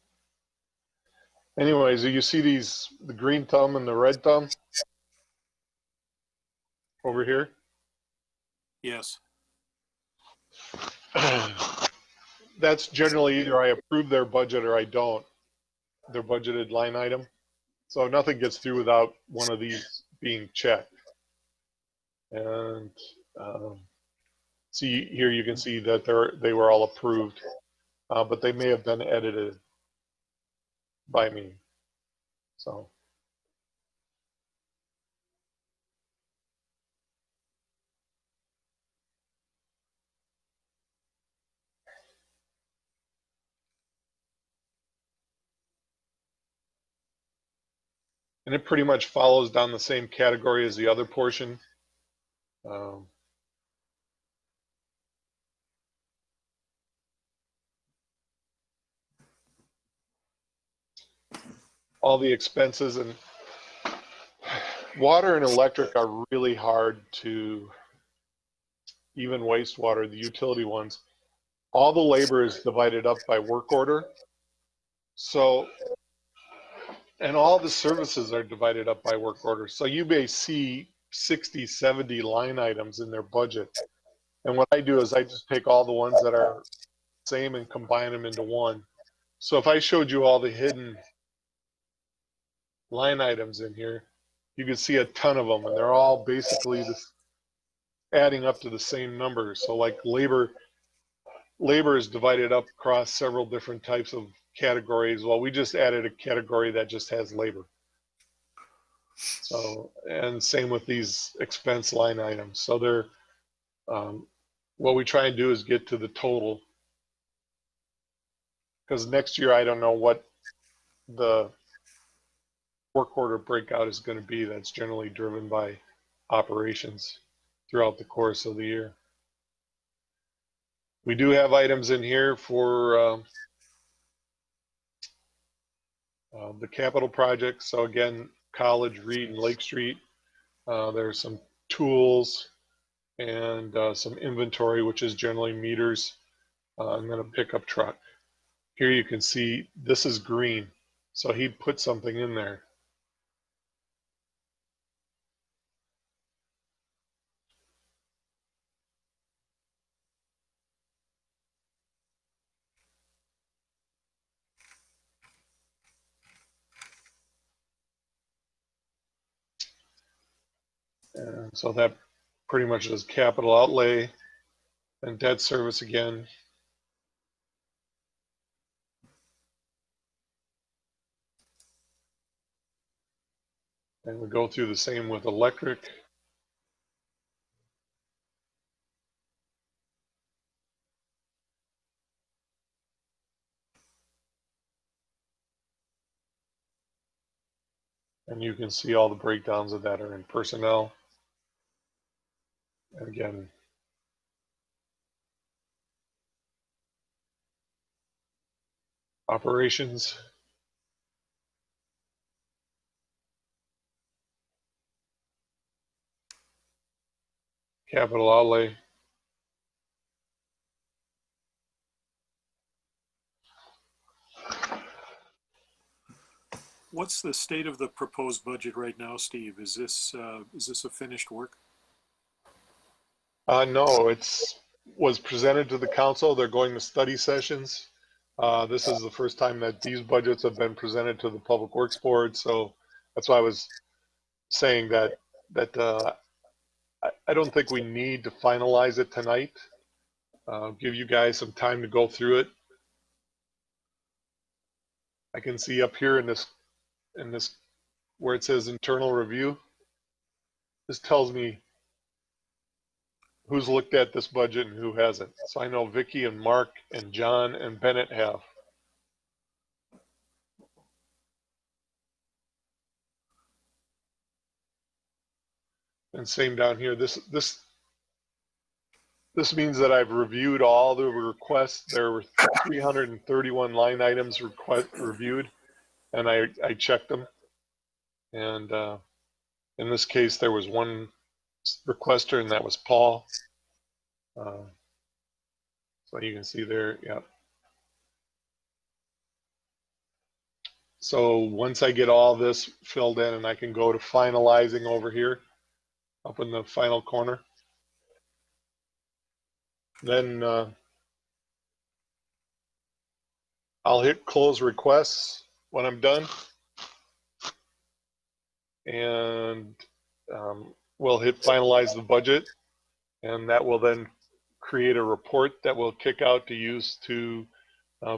Anyways, you see these, the green thumb and the red thumb over here? Yes. That's generally either I approve their budget or I don't, their budgeted line item. So nothing gets through without one of these being checked. And see here, you can see that they were all approved, but they may have been edited by me. So. And it pretty much follows down the same category as the other portion. All the expenses, and water and electric are really hard to, even wastewater, the utility ones, all the labor is divided up by work order. So, and all the services are divided up by work order. So you may see 60, 70 line items in their budget. And what I do is I just take all the ones that are same and combine them into one. So if I showed you all the hidden line items in here, you can see a ton of them, and they're all basically this, adding up to the same number. So like labor is divided up across several different types of categories. Well, we just added a category that just has labor. So, and same with these expense line items. So they're, what we try and do is get to the total, because next year I don't know what the work order breakout is going to be. That's generally driven by operations throughout the course of the year. We do have items in here for the capital projects. So again, College, Reed, and Lake Street. There's some tools and some inventory, which is generally meters, and then a pickup truck. Here you can see this is green, so he put something in there. And so that pretty much is capital outlay and debt service again. And we go through the same with electric. And you can see all the breakdowns of that are in personnel. And again, operations. Capital outlay. What's the state of the proposed budget right now, Steve? Is this a finished work? No, was presented to the council. They're going to study sessions. This is the first time that these budgets have been presented to the Public Works Board, so that's why I was saying that I don't think we need to finalize it tonight. Give you guys some time to go through it. I can see up here in this where it says internal review. This tells me who's looked at this budget and who hasn't. So I know Vicky and Mark and John and Bennett have. And same down here. This means that I've reviewed all the requests. There were 331 line items reviewed, and I checked them. And in this case, there was one requester, and that was Paul. So you can see there, yeah. So once I get all this filled in, and I can go to finalizing over here, up in the final corner, then I'll hit close requests when I'm done, and we'll hit finalize the budget, and that will then create a report that we'll kick out to use to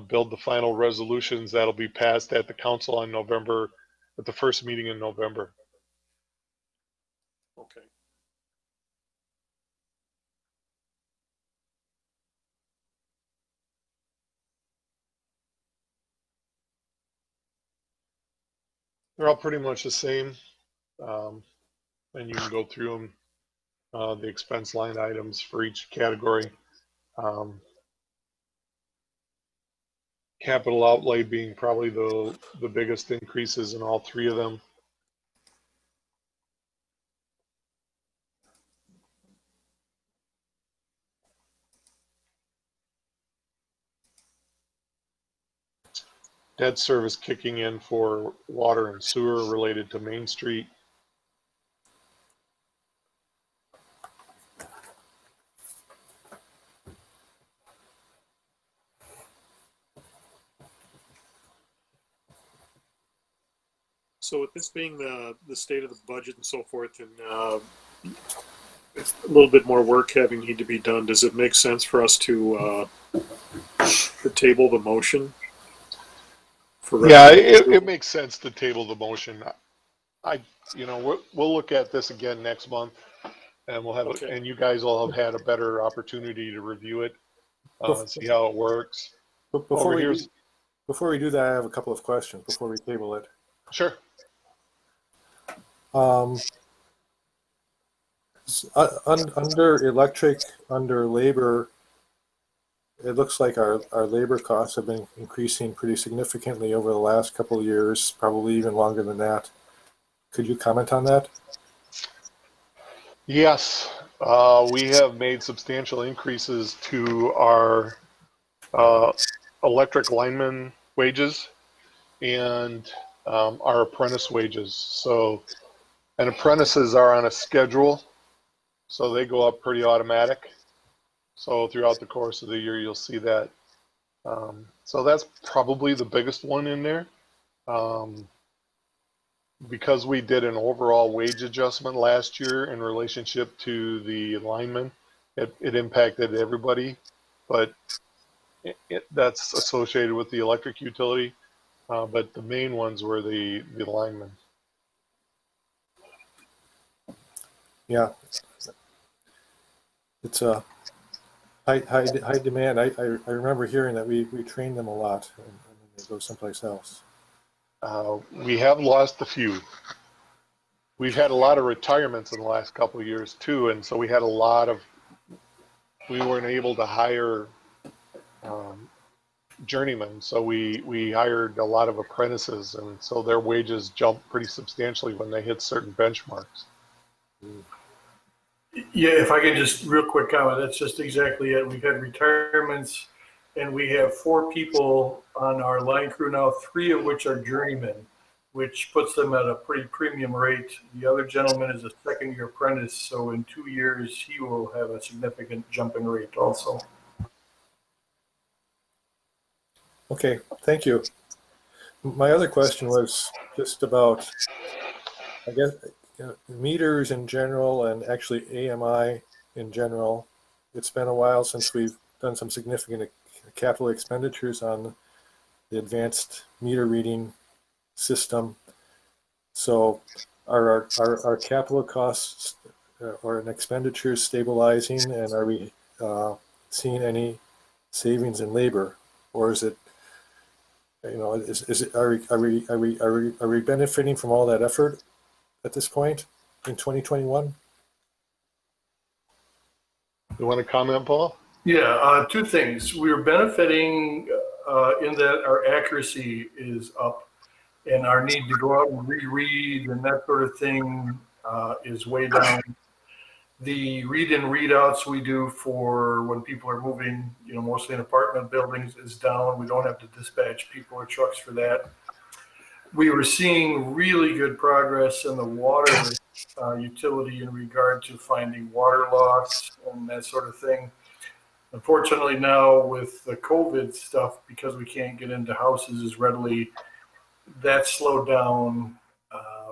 build the final resolutions that'll be passed at the council on November, at the first meeting in November. Okay. They're all pretty much the same, and you can go through them, the expense line items for each category. Capital outlay being probably the biggest increases in all three of them. Debt service kicking in for water and sewer related to Main Street. So with this being the state of the budget and so forth, and a little bit more work having need to be done, does it make sense for us to table the motion? Yeah, it makes sense to table the motion. We'll look at this again next month, and we'll have and you guys will have had a better opportunity to review it, and see how it works. But before we do that, I have a couple of questions before we table it. Sure. Under electric, under labor, it looks like our labor costs have been increasing pretty significantly over the last couple of years, probably even longer than that. Could you comment on that? Yes, we have made substantial increases to our electric lineman wages and our apprentice wages. So, and apprentices are on a schedule, so they go up pretty automatic. So throughout the course of the year, you'll see that. So that's probably the biggest one in there. Because we did an overall wage adjustment last year in relationship to the linemen, it impacted everybody, but that's associated with the electric utility. But the main ones were the linemen. Yeah. It's a high demand. I remember hearing that we train them a lot and they go someplace else. We have lost a few. We've had a lot of retirements in the last couple of years too, and so we had a lot of, we weren't able to hire journeymen, so we hired a lot of apprentices, and so their wages jumped pretty substantially when they hit certain benchmarks. Yeah, if I can just real quick comment, that's just exactly it. We've had retirements, and we have 4 people on our line crew now, 3 of which are journeymen. which puts them at a pretty premium rate. The other gentleman is a second-year apprentice, so in 2 years, he will have a significant jump in rate also. Okay, thank you. My other question was just about, I guess, meters in general and actually AMI in general. It's been a while since we've done some significant capital expenditures on the advanced meter reading system. So are our capital costs or an expenditures stabilizing, and are we seeing any savings in labor, or is it, you know, is it, are we benefiting from all that effort at this point in 2021? You want to comment, Paul? Yeah, two things. We're benefiting in that our accuracy is up, and our need to go out and reread and that sort of thing is way down. The read and readouts we do for when people are moving, you know, mostly in apartment buildings, is down. We don't have to dispatch people or trucks for that. We were seeing really good progress in the water utility in regard to finding water loss and that sort of thing. Unfortunately now with the COVID stuff, because we can't get into houses as readily, that slowed down,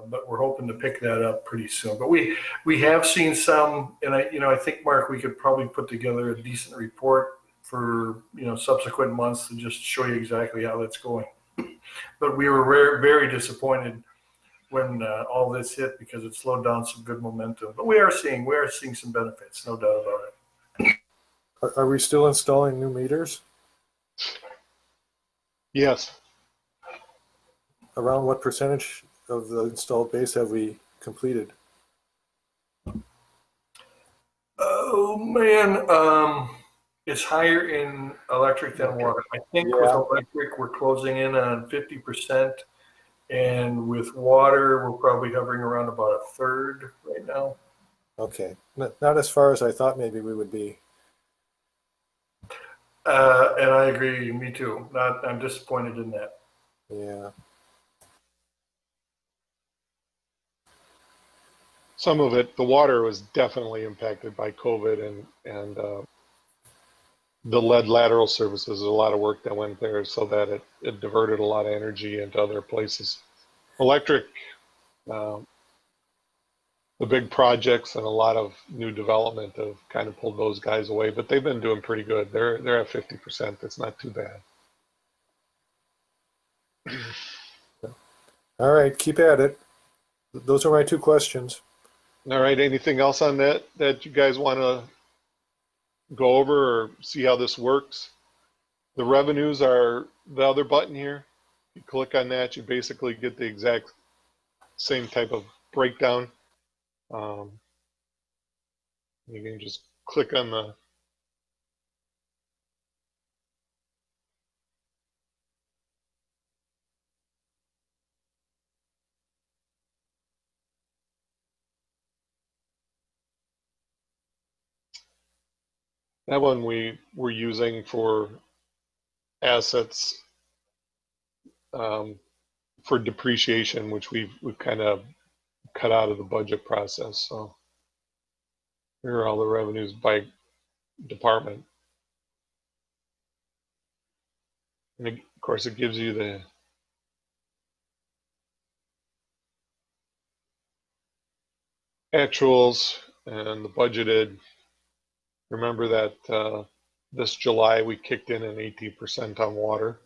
but we're hoping to pick that up pretty soon. But we have seen some, and I think, Mark, we could probably put together a decent report for, you know, subsequent months to just show you exactly how that's going. But we were very, very disappointed when all this hit, because it slowed down some good momentum. But we are seeing some benefits, no doubt about it. Are we still installing new meters? Yes. Around what percentage of the installed base have we completed? Oh man, it's higher in electric than water. I think with electric we're closing in on 50%, and with water we're probably hovering around about a third right now. Okay, not as far as I thought maybe we would be. And I agree, me too. I'm disappointed in that. Yeah. Some of it, the water was definitely impacted by COVID and the lead lateral services. A lot of work that went there so that it diverted a lot of energy into other places. Electric, the big projects and a lot of new development have kind of pulled those guys away, but they've been doing pretty good. They're at 50%. That's not too bad. All right, keep at it. Those are my two questions. All right, anything else on that you guys want to go over or see how this works? The revenues are the other button here. You click on that, you basically get the exact same type of breakdown. You can just click on the that one we're using for assets for depreciation, which we've kind of cut out of the budget process. So here are all the revenues by department. And of course it gives you the actuals and the budgeted. Remember that this July we kicked in an 18% on water.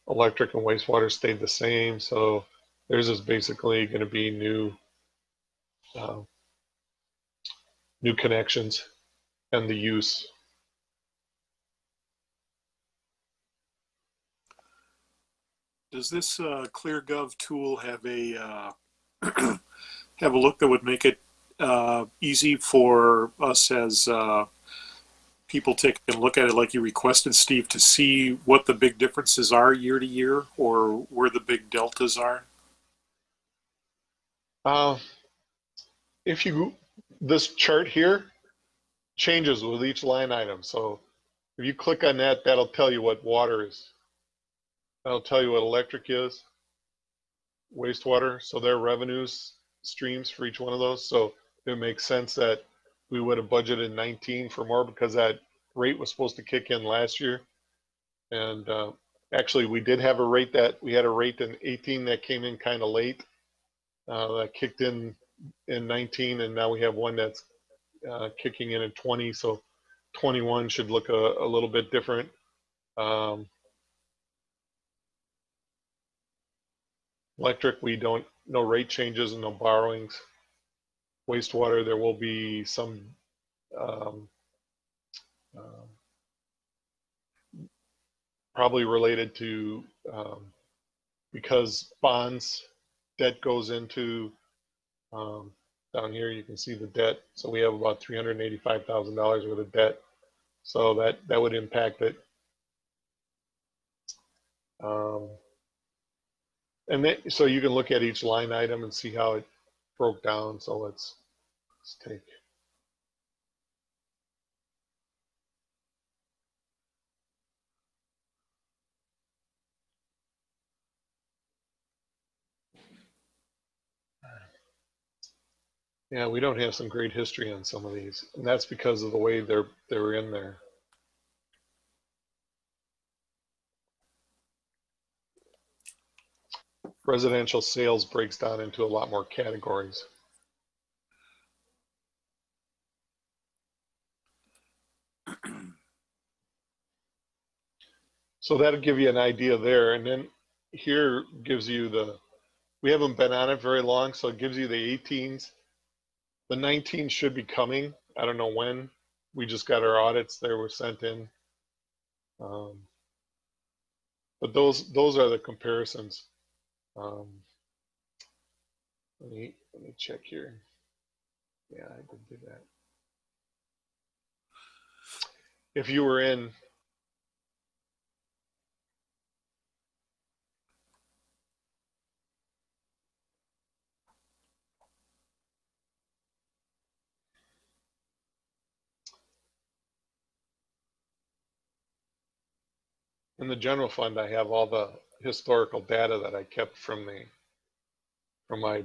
Electric and wastewater stayed the same, so theirs is basically going to be new connections and the use. Does this ClearGov tool have a have a look that would make it easy for us as people taking a look at it, like you requested, Steve, to see what the big differences are year to year, or where the big deltas are? This chart here changes with each line item. So if you click on that, that'll tell you what water is. That'll tell you what electric is. wastewater, so their revenues streams for each one of those. So it makes sense that we would have budgeted 19 for more because that rate was supposed to kick in last year. And actually, we did have a rate in 18 that came in kind of late. That kicked in 19, and now we have one that's kicking in 20. So 21 should look a little bit different. Electric, we don't, no rate changes and no borrowings. Wastewater, there will be some probably related to because bonds, debt goes into down here. You can see the debt. So we have about $385,000 worth of debt. So that would impact it. And then, so you can look at each line item and see how it broke down. So let's take. Yeah, we don't have some great history on some of these, and that's because of the way they're in there. Residential sales breaks down into a lot more categories. So that'll give you an idea there. And then here gives you we haven't been on it very long, so it gives you the 18s. The 19 should be coming. I don't know when. We just got our audits there were sent in. But those are the comparisons. Let me check here. Yeah, I did do that. If you were in the general fund, I have all the historical data that I kept from my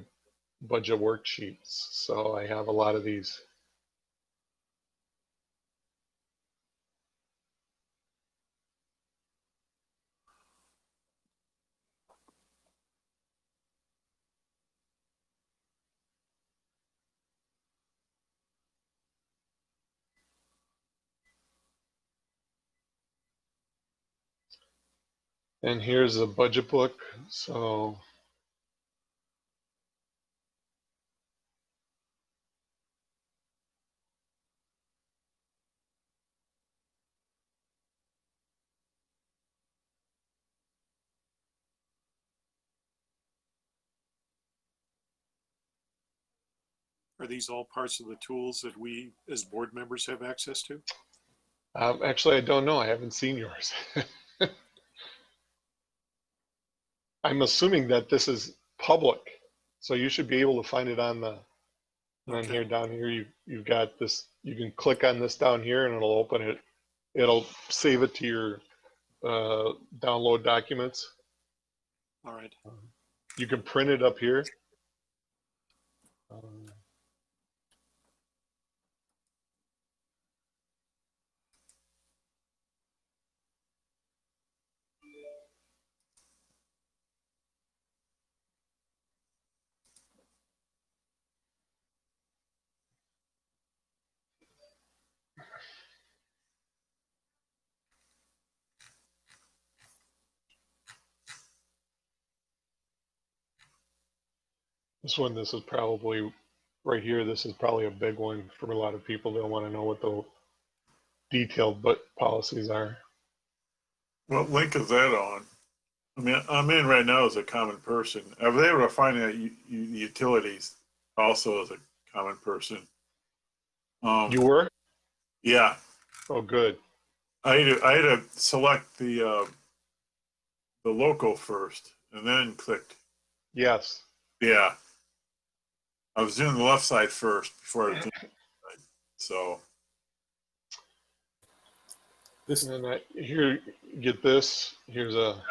budget worksheets. So I have a lot of these. And here's a budget book. So Are these all parts of the tools that we as board members have access to? actually, I don't know. I haven't seen yours. I'm assuming that this is public, so you should be able to find it on the. And then here, down here, you've got this. You can click on this down here, and it'll open it. It'll save it to your download documents. All right. You can print it up here. This is probably right here. This is probably a big one for a lot of people. They'll want to know what the detailed policies are. What link is that on? I mean, I'm in right now as a common person. I was able to find out utilities also as a common person. You were? Yeah. Oh, good. I had to select the local first and then clicked. Yes. Yeah. I was doing the left side first before I was doing the right side. So. This And then here, get this. Here's a.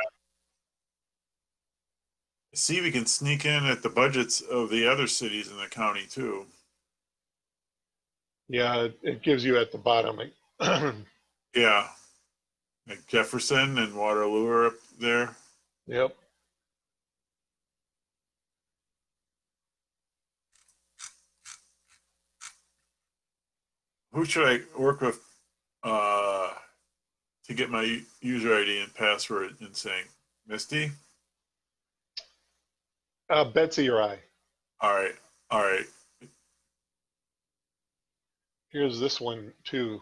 See, we can sneak in at the budgets of the other cities in the county too. Yeah, it gives you at the bottom. Yeah. Like Jefferson and Waterloo are up there. Yep. Who should I work with to get my user ID and password in sync? Misty? Betsy or I. All right. All right. Here's this one too.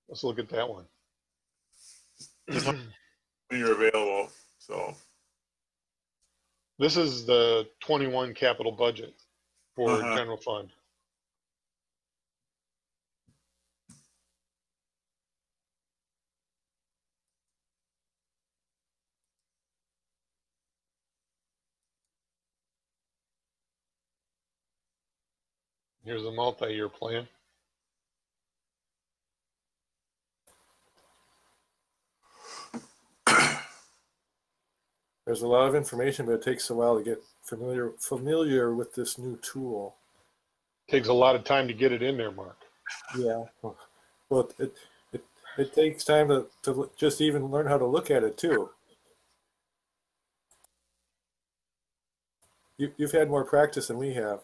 Let's look at that one. Just when you're available. So This is the 21 capital budget for general fund. Here's a multi-year plan. There's a lot of information, but it takes a while to get familiar with this new tool. Takes a lot of time to get it in there, Mark. Yeah. Well, it takes time to just even learn how to look at it too. You've had more practice than we have.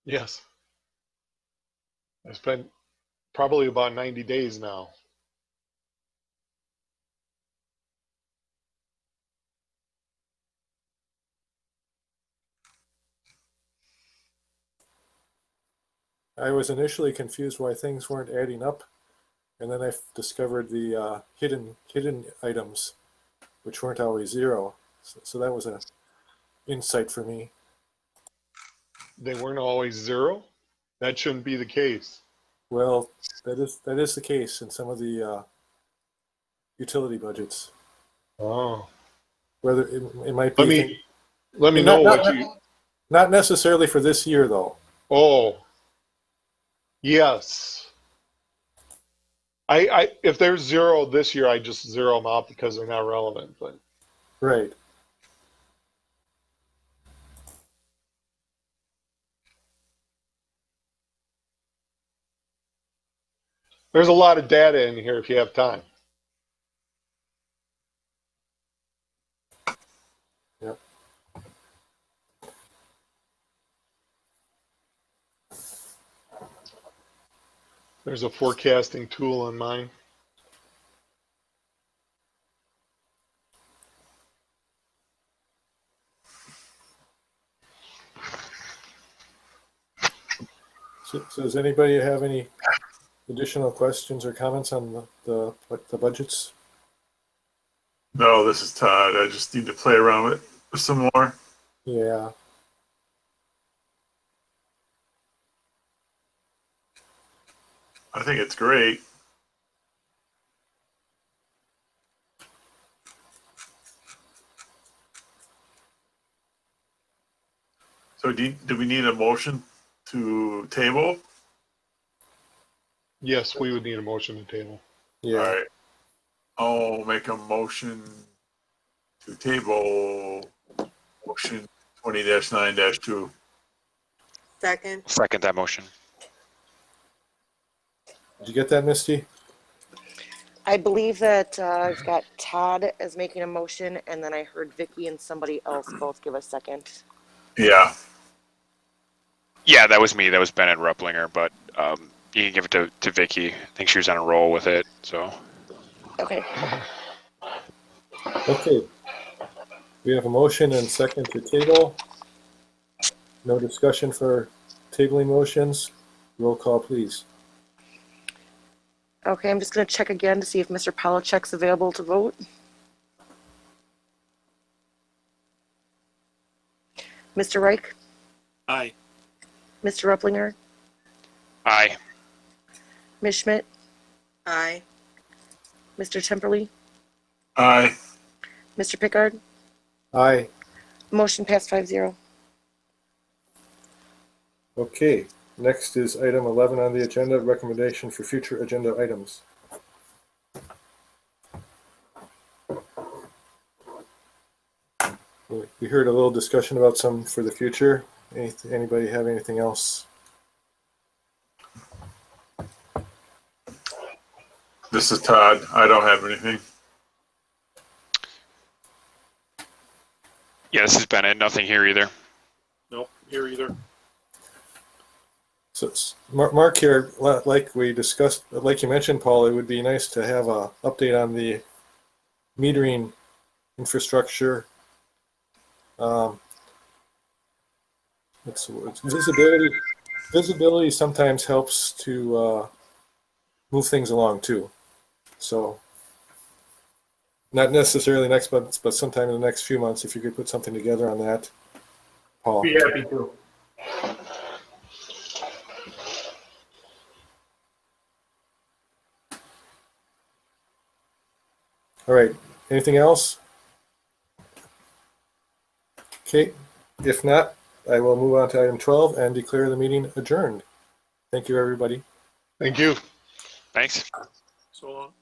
Yes. I spent probably about 90 days now. I was initially confused why things weren't adding up, and then I discovered the hidden items, which weren't always zero. So that was an insight for me. They weren't always zero. That shouldn't be the case. Well, that is the case in some of the utility budgets. Oh. Whether it might be. Let me know what you. Not necessarily for this year, though. Oh. Yes. I if there's zero this year, I just zero them out because they're not relevant. But right. There's a lot of data in here if you have time. Yep. There's a forecasting tool on mine. So does anybody have any additional questions or comments on the budgets? no, this is Todd. I just need to play around with it some more. Yeah. I think it's great. So do we need a motion to table? Yes, we would need a motion to table. Yeah. All right. I'll make a motion to table motion 20-9-2. Second. Second that motion. Did you get that, Misty? I believe that I've got Todd as making a motion, and then I heard Vicky and somebody else both give a second. Yeah. Yeah, that was me. That was Bennett Rupplinger, but you can give it to Vicky. I think she was on a roll with it. So. Okay. Okay. We have a motion and second to table. No discussion for tabling motions. Roll call, please. Okay, I'm just going to check again to see if Mr. Polachek's available to vote. Mr. Reich? Aye. Mr. Rupplinger? Aye. Ms. Schmidt? Aye. Mr. Temperley? Aye. Mr. Pickard? Aye. Motion passed 5-0. Okay. Next is item 11 on the agenda, recommendation for future agenda items. We heard a little discussion about some for the future. Anybody have anything else? This is Todd. I don't have anything. Yeah, this is Bennett. Nothing here either. Nope, here either. So Mark here, like we discussed, like you mentioned, Paul, it would be nice to have a update on the metering infrastructure. It's visibility. Visibility sometimes helps to move things along too. So not necessarily next month, but sometime in the next few months, if you could put something together on that, Paul. Be happy to. All right. Anything else? Okay. If not, I will move on to item 12 and declare the meeting adjourned. Thank you, everybody. Thank you. Thanks. So long.